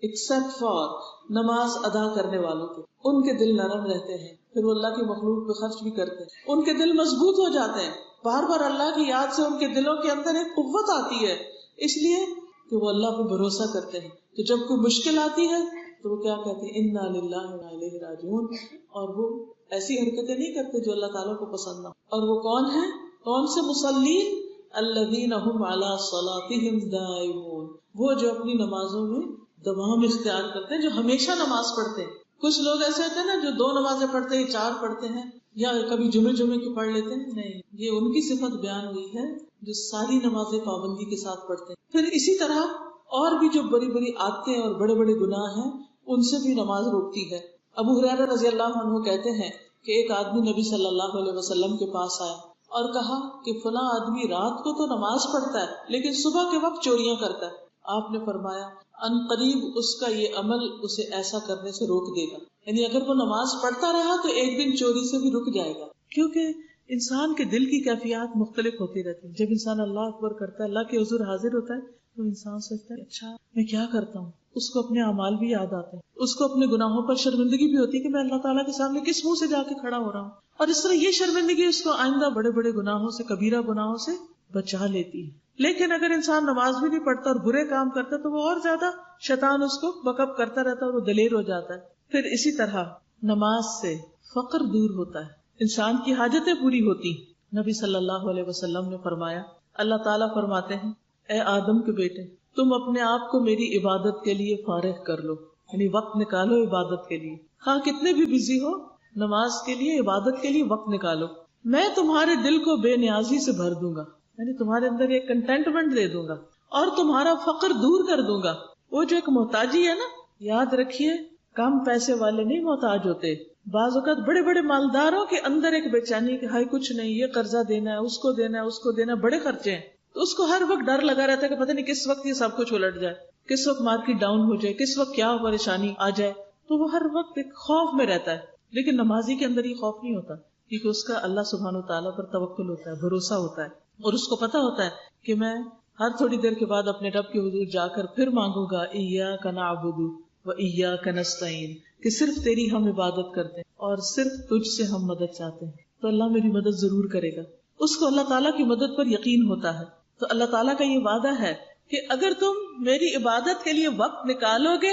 ایکسپٹ فار نماز ادا کرنے والوں کے، ان کے دل نرم رہتے ہیں، پھر وہ اللہ کی مخلوق پہ خرچ بھی کرتے ہیں، ان کے دل مضبوط ہو جاتے ہیں. بار بار اللہ کی یاد سے ان کے دلوں کے اندر ایک قوت آتی ہے، اس لیے کہ وہ اللہ پہ بھروسہ کرتے ہیں. تو جب کوئی مشکل آتی ہے تو وہ کیا کہتے ہیں انا للہ وانا الیہ راجعون، اور وہ ایسی حرکتیں نہیں کرتے جو اللہ تعالیٰ کو پسند نہ. اور وہ کون ہیں؟ کون سے مصلین؟ الذین هم علی صلاتهم دائمون، وہ جو اپنی نمازوں میں دوام اختیار کرتے ہیں، جو ہمیشہ نماز پڑھتے ہیں. کچھ لوگ ایسے ہوتے ہیں نا جو 2 نمازیں پڑھتے ہیں، 4 پڑھتے ہیں، یا کبھی جمعے کی پڑھ لیتے ہیں، نہیں، یہ ان کی صفت بیان ہوئی ہے جو ساری نمازیں پابندی کے ساتھ پڑھتے ہیں۔ پھر اسی طرح اور بھی جو بڑی بڑی عادتیں اور بڑے بڑے گناہ ہیں ان سے بھی نماز روکتی ہے۔ ابو ہریرہ رضی اللہ عنہ کہتے ہیں کہ ایک آدمی نبی صلی اللہ علیہ وسلم کے پاس آیا اور کہا کہ فلاں آدمی رات کو تو نماز پڑھتا ہے لیکن صبح کے وقت چوریاں کرتا ہے۔ آپ نے فرمایا ان قریب اس کا یہ عمل اسے ایسا کرنے سے روک دے گا، یعنی اگر وہ نماز پڑھتا رہا تو ایک دن چوری سے بھی رک جائے گا، کیونکہ انسان کے دل کی کیفیات مختلف ہوتی رہتی ہیں۔ جب انسان اللہ اکبر کرتا ہے، اللہ کے حضور حاضر ہوتا ہے، تو انسان سوچتا ہے اچھا میں کیا کرتا ہوں، اس کو اپنے اعمال بھی یاد آتے ہیں، اس کو اپنے گناہوں پر شرمندگی بھی ہوتی ہے کہ میں اللہ تعالیٰ کے سامنے کس منہ سے جا کے کھڑا ہو رہا ہوں، اور اس طرح یہ شرمندگی اس کو آئندہ بڑے بڑے گناہوں سے، کبیرہ گناہوں سے بچا لیتی ہے۔ لیکن اگر انسان نماز بھی نہیں پڑھتا اور برے کام کرتا تو وہ اور زیادہ شیطان اس کو بکپ کرتا رہتا ہے اور وہ دلیر ہو جاتا ہے۔ پھر اسی طرح نماز سے فقر دور ہوتا ہے، انسان کی حاجتیں پوری ہوتی۔ نبی صلی اللہ علیہ وسلم نے فرمایا، اللہ تعالیٰ فرماتے ہیں اے آدم کے بیٹے تم اپنے آپ کو میری عبادت کے لیے فارغ کر لو، یعنی وقت نکالو عبادت کے لیے، ہاں کتنے بھی بزی ہو نماز کے لیے، عبادت کے لیے وقت نکالو، میں تمہارے دل کو بے نیازی سے بھر دوں گا، یعنی تمہارے اندر ایک کنٹینٹمنٹ دے دوں گا اور تمہارا فقر دور کر دوں گا۔ وہ جو ایک محتاجی ہے نا، یاد رکھیے کم پیسے والے نہیں محتاج ہوتے، بعض اوقات بڑے بڑے مالداروں کے اندر ایک بے چینی کہ ہائی کچھ نہیں، یہ قرضہ دینا ہے، اس کو دینا ہے، اس کو دینا ہے، بڑے خرچے ہیں، تو اس کو ہر وقت ڈر لگا رہتا ہے کہ پتہ نہیں کس وقت یہ سب کچھ الٹ جائے، کس وقت مارکیٹ ڈاؤن ہو جائے، کس وقت کیا پریشانی آ جائے، تو وہ ہر وقت ایک خوف میں رہتا ہے۔ لیکن نمازی کے اندر یہ خوف نہیں ہوتا، کیونکہ اس کا اللہ سبحانہ وتعالیٰ پر توکل ہوتا ہے، بھروسہ ہوتا ہے، اور اس کو پتا ہوتا ہے کہ میں ہر تھوڑی دیر کے بعد اپنے رب کے حضور جا کر پھر مانگوں گا ایاک نعبد و ایاک نستعین، کہ صرف تیری ہم عبادت کرتے ہیں اور صرف تجھ سے ہم مدد چاہتے ہیں، تو اللہ میری مدد ضرور کرے گا۔ اس کو اللہ تعالیٰ کی مدد پر یقین ہوتا ہے۔ تو اللہ تعالیٰ کا یہ وعدہ ہے کہ اگر تم میری عبادت کے لیے وقت نکالو گے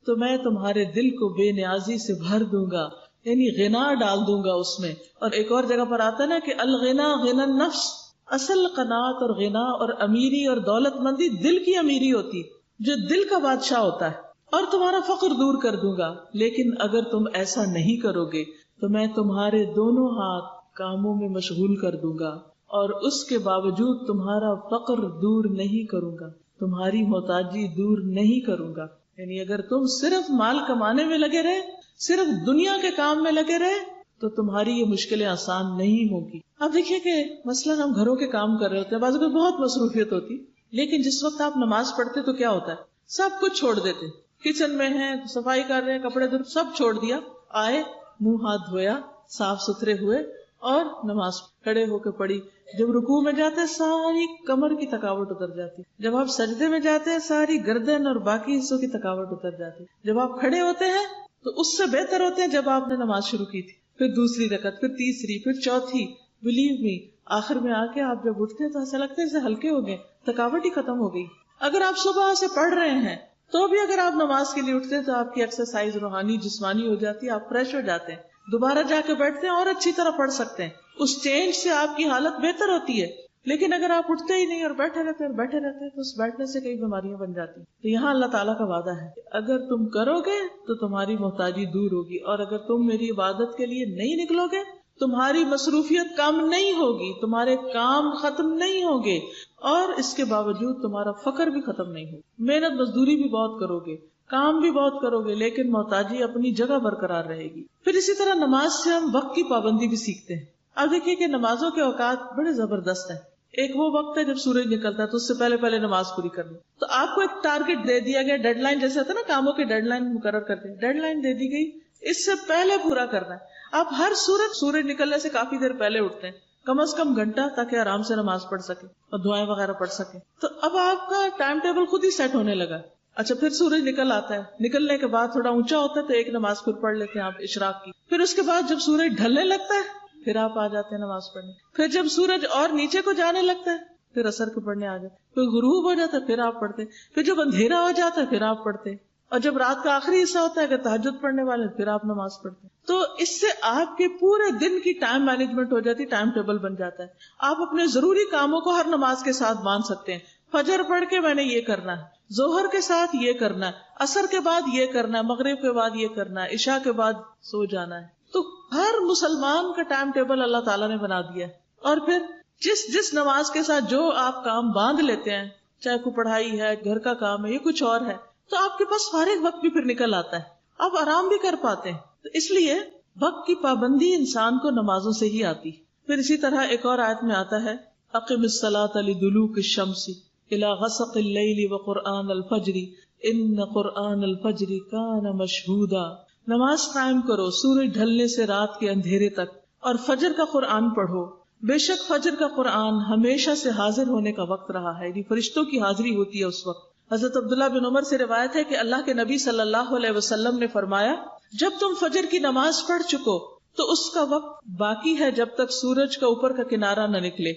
تو میں تمہارے دل کو بے نیازی سے بھر دوں گا، یعنی غنا ڈال دوں گا اس میں۔ اور ایک اور جگہ پر آتا ہے نا کہ الغنا غنا النفس، اصل قناعت اور غنا اور امیری اور دولت مندی دل کی امیری ہوتی، جو دل کا بادشاہ ہوتا ہے، اور تمہارا فقر دور کر دوں گا۔ لیکن اگر تم ایسا نہیں کرو گے تو میں تمہارے دونوں ہاتھ کاموں میں مشغول کر دوں گا، اور اس کے باوجود تمہارا فقر دور نہیں کروں گا، تمہاری محتاجی دور نہیں کروں گا۔ یعنی اگر تم صرف مال کمانے میں لگے رہے، صرف دنیا کے کام میں لگے رہے، تو تمہاری یہ مشکلیں آسان نہیں ہوگی۔ اب دیکھیے کہ مثلاً ہم گھروں کے کام کر رہے ہوتے ہیں، بعض اوقات بہت مصروفیت ہوتی، لیکن جس وقت آپ نماز پڑھتے تو کیا ہوتا ہے، سب کچھ چھوڑ دیتے، کچن میں ہیں، صفائی کر رہے ہیں، کپڑے دھو، سب چھوڑ دیا، آئے، منہ ہاتھ دھویا، صاف ستھرے ہوئے اور نماز کھڑے ہو کے پڑھی۔ جب رکوع میں جاتے ہیں ساری کمر کی تھکاوٹ اتر جاتی، جب آپ سجدے میں جاتے ہیں ساری گردن اور باقی حصوں کی تھکاوٹ اتر جاتی، جب آپ کھڑے ہوتے ہیں تو اس سے بہتر ہوتے ہیں جب آپ نے نماز شروع کی تھی، پھر دوسری رکعت، پھر تیسری، پھر چوتھی۔ بلیو می، آخر میں آ کے آپ جب اٹھتے ہیں تو ایسا لگتا ہے جیسے ہلکے ہو گئے، تھکاوٹ ہی ختم ہو گئی۔ اگر آپ صبح سے پڑھ رہے ہیں تو بھی اگر آپ نماز کے لیے اٹھتے ہیں تو آپ کی ایکسرسائز روحانی جسمانی ہو جاتی ہے، آپ فریش ہو جاتے ہیں، دوبارہ جا کے بیٹھتے ہیں اور اچھی طرح پڑھ سکتے ہیں، اس چینج سے آپ کی حالت بہتر ہوتی ہے۔ لیکن اگر آپ اٹھتے ہی نہیں اور بیٹھے رہتے ہیں اور بیٹھے رہتے ہیں تو اس بیٹھنے سے کئی بیماریاں بن جاتی ہیں۔ تو یہاں اللہ تعالیٰ کا وعدہ ہے کہ اگر تم کرو گے تو تمہاری محتاجی دور ہوگی، اور اگر تم میری عبادت کے لیے نہیں نکلو گے تمہاری مصروفیت کم نہیں ہوگی، تمہارے کام ختم نہیں ہوں گے، اور اس کے باوجود تمہارا فقر بھی ختم نہیں ہوگا۔ محنت مزدوری بھی بہت کرو گے، کام بھی بہت کرو گے، لیکن محتاجی اپنی جگہ برقرار رہے گی۔ پھر اسی طرح نماز سے ہم وقت کی پابندی بھی سیکھتے ہیں۔ اب دیکھیے کہ نمازوں کے اوقات بڑے زبردست ہیں۔ ایک وہ وقت ہے جب سورج نکلتا ہے تو اس سے پہلے پہلے نماز پوری کرنی، تو آپ کو ایک ٹارگٹ دے دیا گیا، ڈیڈ لائن جیسے ہوتا ہے نا، کاموں کی ڈیڈ لائن مقرر کرتے ہیں، ڈیڈ لائن دے دی گئی، اس سے پہلے پورا کرنا ہے۔ آپ ہر سورج نکلنے سے کافی دیر پہلے اٹھتے ہیں، کم از کم گھنٹہ، تاکہ آرام سے نماز پڑھ سکے اور دعائیں وغیرہ پڑھ سکے۔ تو اب آپ کا ٹائم ٹیبل خود ہی سیٹ ہونے لگا۔ اچھا، پھر سورج نکل آتا ہے، نکلنے کے بعد تھوڑا اونچا ہوتا ہے تو ایک نماز پھر پڑھ لیتے ہیں آپ اشراق کی، پھر اس کے بعد جب سورج ڈھلنے لگتا ہے پھر آپ آ جاتے ہیں نماز پڑھنے، پھر جب سورج اور نیچے کو جانے لگتا ہے پھر عصر کے پڑھنے آ جاتے، پھر غروب ہو جاتا ہے پھر آپ پڑھتے، پھر جب اندھیرا ہو جاتا ہے پھر آپ پڑھتے، اور جب رات کا آخری حصہ ہوتا ہے اگر تہجد پڑھنے والے پھر آپ نماز پڑھتے۔ تو اس سے آپ کے پورے دن کی ٹائم مینجمنٹ ہو جاتی، ٹائم ٹیبل بن جاتا ہے، آپ اپنے ضروری کاموں کو ہر نماز کے ساتھ باندھ سکتے ہیں۔ فجر پڑھ کے میں نے یہ کرنا ہے، ظہر کے ساتھ یہ کرنا ہے، عصر کے بعد یہ کرنا ہے، مغرب کے بعد یہ کرنا ہے، عشاء کے بعد سو جانا ہے۔ تو ہر مسلمان کا ٹائم ٹیبل اللہ تعالیٰ نے بنا دیا ہے، اور پھر جس نماز کے ساتھ جو آپ کام باندھ لیتے ہیں، چاہے کوئی پڑھائی ہے، گھر کا کام ہے، یا کچھ اور ہے، تو آپ کے پاس فارغ وقت بھی پھر نکل آتا ہے، آپ آرام بھی کر پاتے ہیں. تو اس لیے وقت کی پابندی انسان کو نمازوں سے ہی آتی. پھر اسی طرح ایک اور آیت میں آتا ہے اقم الصلاۃ لدلوک الشمس الی غسق اللیل وقرآن الفجر ان قرآن الفجر کان مشہودا. نماز قائم کرو سورج ڈھلنے سے رات کے اندھیرے تک، اور فجر کا قرآن پڑھو، بے شک فجر کا قرآن ہمیشہ سے حاضر ہونے کا وقت رہا ہے. یہ فرشتوں کی حاضری ہوتی ہے اس وقت. حضرت عبداللہ بن عمر سے روایت ہے کہ اللہ کے نبی صلی اللہ علیہ وسلم نے فرمایا، جب تم فجر کی نماز پڑھ چکو تو اس کا وقت باقی ہے جب تک سورج کا اوپر کا کنارہ نہ نکلے.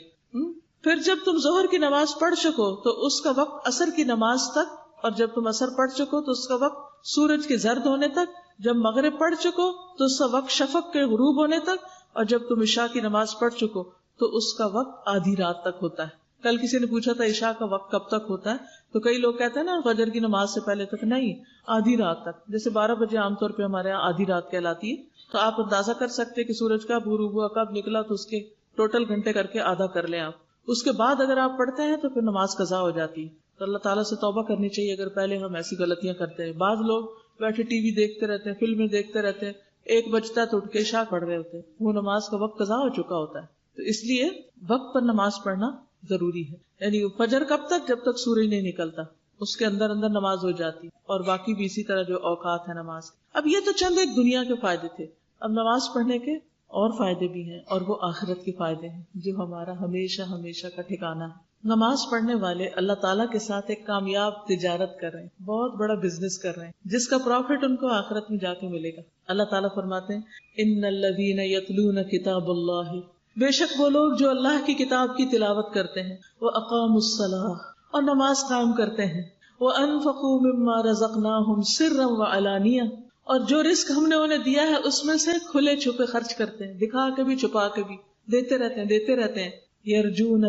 پھر جب تم ظہر کی نماز پڑھ چکو تو اس کا وقت عصر کی نماز تک، اور جب تم عصر پڑھ چکو تو اس کا وقت سورج کے زرد ہونے تک. جب مغرب پڑھ چکو تو اس کا وقت شفق کے غروب ہونے تک، اور جب تم عشاء کی نماز پڑھ چکو تو اس کا وقت آدھی رات تک ہوتا ہے. کل کسی نے پوچھا تھا عشاء کا وقت کب تک ہوتا ہے، تو کئی لوگ کہتے ہیں نا فجر کی نماز سے پہلے تک. نہیں، آدھی رات تک. جیسے 12 بجے عام طور پہ ہمارے یہاں آدھی رات کہلاتی ہے، تو آپ اندازہ کر سکتے کہ سورج کب غروب ہوا کب نکلا، تو اس کے ٹوٹل گھنٹے کر کے آدھا کر لیں آپ. اس کے بعد اگر آپ پڑھتے ہیں تو پھر نماز قضا ہو جاتی ہے. تو اللہ تعالیٰ سے توبہ کرنی چاہیے اگر پہلے ہم ایسی غلطیاں کرتے ہیں. بعض لوگ بیٹھے ٹی وی دیکھتے رہتے ہیں، فلمیں دیکھتے رہتے ہیں، 1 بجتا تو اٹھ کے عشاء پڑھ رہے ہوتے ہیں، وہ نماز کا وقت قضا ہو چکا ہوتا ہے. تو اس لیے وقت پر نماز پڑھنا ضروری ہے. یعنی فجر کب تک؟ جب تک سورج نہیں نکلتا، اس کے اندر اندر نماز ہو جاتی، اور باقی بھی اسی طرح جو اوقات ہے نماز. اب یہ تو چند ایک دنیا کے فائدے تھے. اب نماز پڑھنے کے اور فائدے بھی ہیں، اور وہ آخرت کے فائدے ہیں جو ہمارا ہمیشہ ہمیشہ کا ٹھکانہ ہے. نماز پڑھنے والے اللہ تعالیٰ کے ساتھ ایک کامیاب تجارت کر رہے ہیں، بہت بڑا بزنس کر رہے ہیں، جس کا پروفٹ ان کو آخرت میں جا کے ملے گا. اللہ تعالیٰ فرماتے ہیں ان الذین یتلون کتاب اللہ، بے شک وہ لوگ جو اللہ کی کتاب کی تلاوت کرتے ہیں، وَأَقَامُوا الصَّلَاةَ، اور نماز قائم کرتے ہیں، وَأَنفَقُوا مِمَّا رَزَقْنَاهُمْ سِرًّا وَعَلَانِيَةً، اور جو رزق ہم نے انہیں دیا ہے اس میں سے کھلے چھپے خرچ کرتے ہیں، دکھا کے بھی چھپا کے بھی دیتے رہتے ہیں. یرجون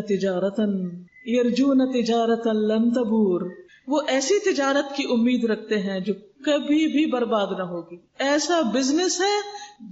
تجارتا لن تبور، وہ ایسی تجارت کی امید رکھتے ہیں جو کبھی بھی برباد نہ ہوگی. ایسا بزنس ہے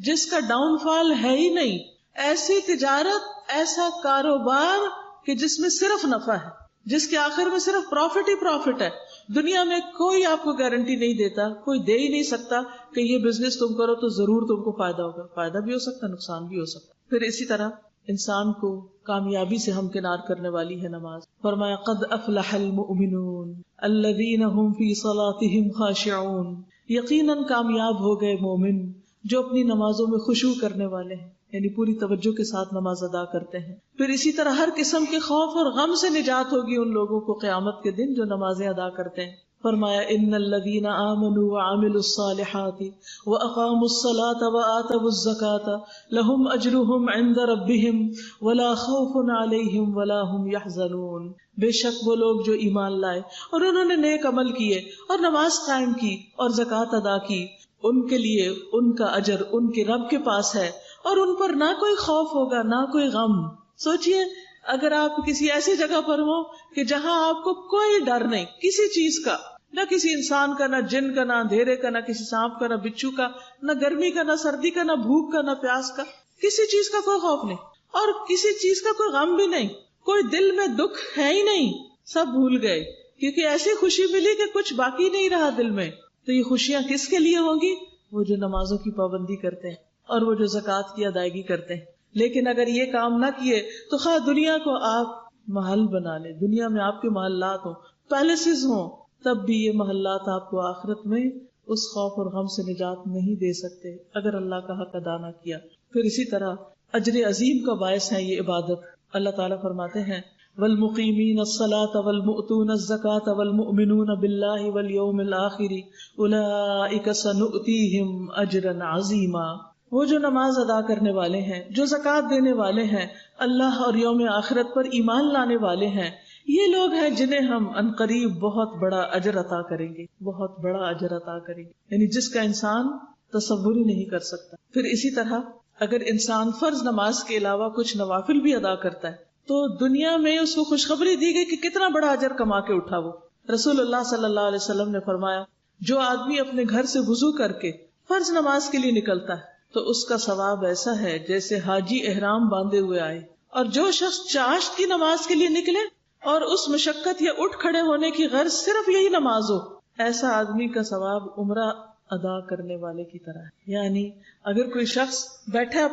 جس کا ڈاؤن فال ہے ہی نہیں، ایسی تجارت، ایسا کاروبار کہ جس میں صرف نفع ہے، جس کے آخر میں صرف پروفٹ ہی پروفٹ ہے. دنیا میں کوئی آپ کو گارنٹی نہیں دیتا، کوئی دے ہی نہیں سکتا کہ یہ بزنس تم کرو تو ضرور تم کو فائدہ ہوگا. فائدہ بھی ہو سکتا، نقصان بھی ہو سکتا. پھر اسی طرح انسان کو کامیابی سے ہمکنار کرنے والی ہے نماز. فرمایا قد افلح المؤمنون الذین هم فی صلاتهم خاشعون، یقیناً کامیاب ہو گئے مومن جو اپنی نمازوں میں خشوع کرنے والے ہیں، یعنی پوری توجہ کے ساتھ نماز ادا کرتے ہیں. پھر اسی طرح ہر قسم کے خوف اور غم سے نجات ہوگی ان لوگوں کو قیامت کے دن جو نمازیں ادا کرتے ہیں. فرمایا ان الذین آمنوا وعملوا الصالحات واقاموا الصلاة وآتوا الزکاة لهم اجرهم عند ربهم ولا خوف علیہم ولا هم يحزنون، بے شک وہ لوگ جو ایمان لائے اور انہوں نے نیک عمل کیے اور نماز قائم کی اور زکوٰۃ ادا کی، ان کے لیے ان کا اجر ان کے رب کے پاس ہے، اور ان پر نہ کوئی خوف ہوگا نہ کوئی غم. سوچئے اگر آپ کسی ایسی جگہ پر ہو کہ جہاں آپ کو کوئی ڈر نہیں کسی چیز کا، نہ کسی انسان کا، نہ جن کا، نہ اندھیرے کا، نہ کسی سانپ کا، نہ بچھو کا، نہ گرمی کا، نہ سردی کا، نہ بھوک کا، نہ پیاس کا، کسی چیز کا کوئی خوف نہیں، اور کسی چیز کا کوئی غم بھی نہیں، کوئی دل میں دکھ ہے ہی نہیں، سب بھول گئے کیونکہ ایسی خوشی ملی کہ کچھ باقی نہیں رہا دل میں. تو یہ خوشیاں کس کے لیے ہوں گی؟ وہ جو نمازوں کی پابندی کرتے ہیں اور وہ جو زکوٰۃ کی ادائیگی کرتے ہیں. لیکن اگر یہ کام نہ کیے تو خواہ دنیا کو آپ محل بنا لیں، دنیا میں آپ کے محلات ہوں، پیلسز ہوں، تب بھی یہ محلات آپ کو آخرت میں اس خوف اور غم سے نجات نہیں دے سکتے اگر اللہ کا حق ادا نہ کیا. پھر اسی طرح اجر عظیم کا باعث ہے یہ عبادت. اللہ تعالیٰ فرماتے ہیں والمقیمین الصلاة والمؤتون الزکاة والمؤمنون باللہ والیوم الآخر اولئک سنؤتیہم اجرا عظیما، وہ جو نماز ادا کرنے والے ہیں، جو زکوٰۃ دینے والے ہیں، اللہ اور یوم آخرت پر ایمان لانے والے ہیں، یہ لوگ ہیں جنہیں ہم عنقریب بہت بڑا اجر عطا کریں گے، بہت بڑا اجر عطا کریں گے، یعنی جس کا انسان تصور ہی نہیں کر سکتا. پھر اسی طرح اگر انسان فرض نماز کے علاوہ کچھ نوافل بھی ادا کرتا ہے تو دنیا میں اس کو خوشخبری دی گئی کہ کتنا بڑا اجر کما کے اٹھا. وہ رسول اللہ صلی اللہ علیہ وسلم نے فرمایا جو آدمی اپنے گھر سے وضو کر کے فرض نماز کے لیے نکلتا ہے تو اس کا ثواب ایسا ہے جیسے حاجی احرام باندھے ہوئے آئے، اور جو شخص چاشت کی نماز کے لیے نکلے اور اس مشقت یا اٹھ کھڑے ہونے کی غرض صرف یہی نماز ہو، ایسا آدمی کا ثواب عمرہ ادا کرنے والے کی طرح ہے. یعنی اگر کوئی شخص بیٹھا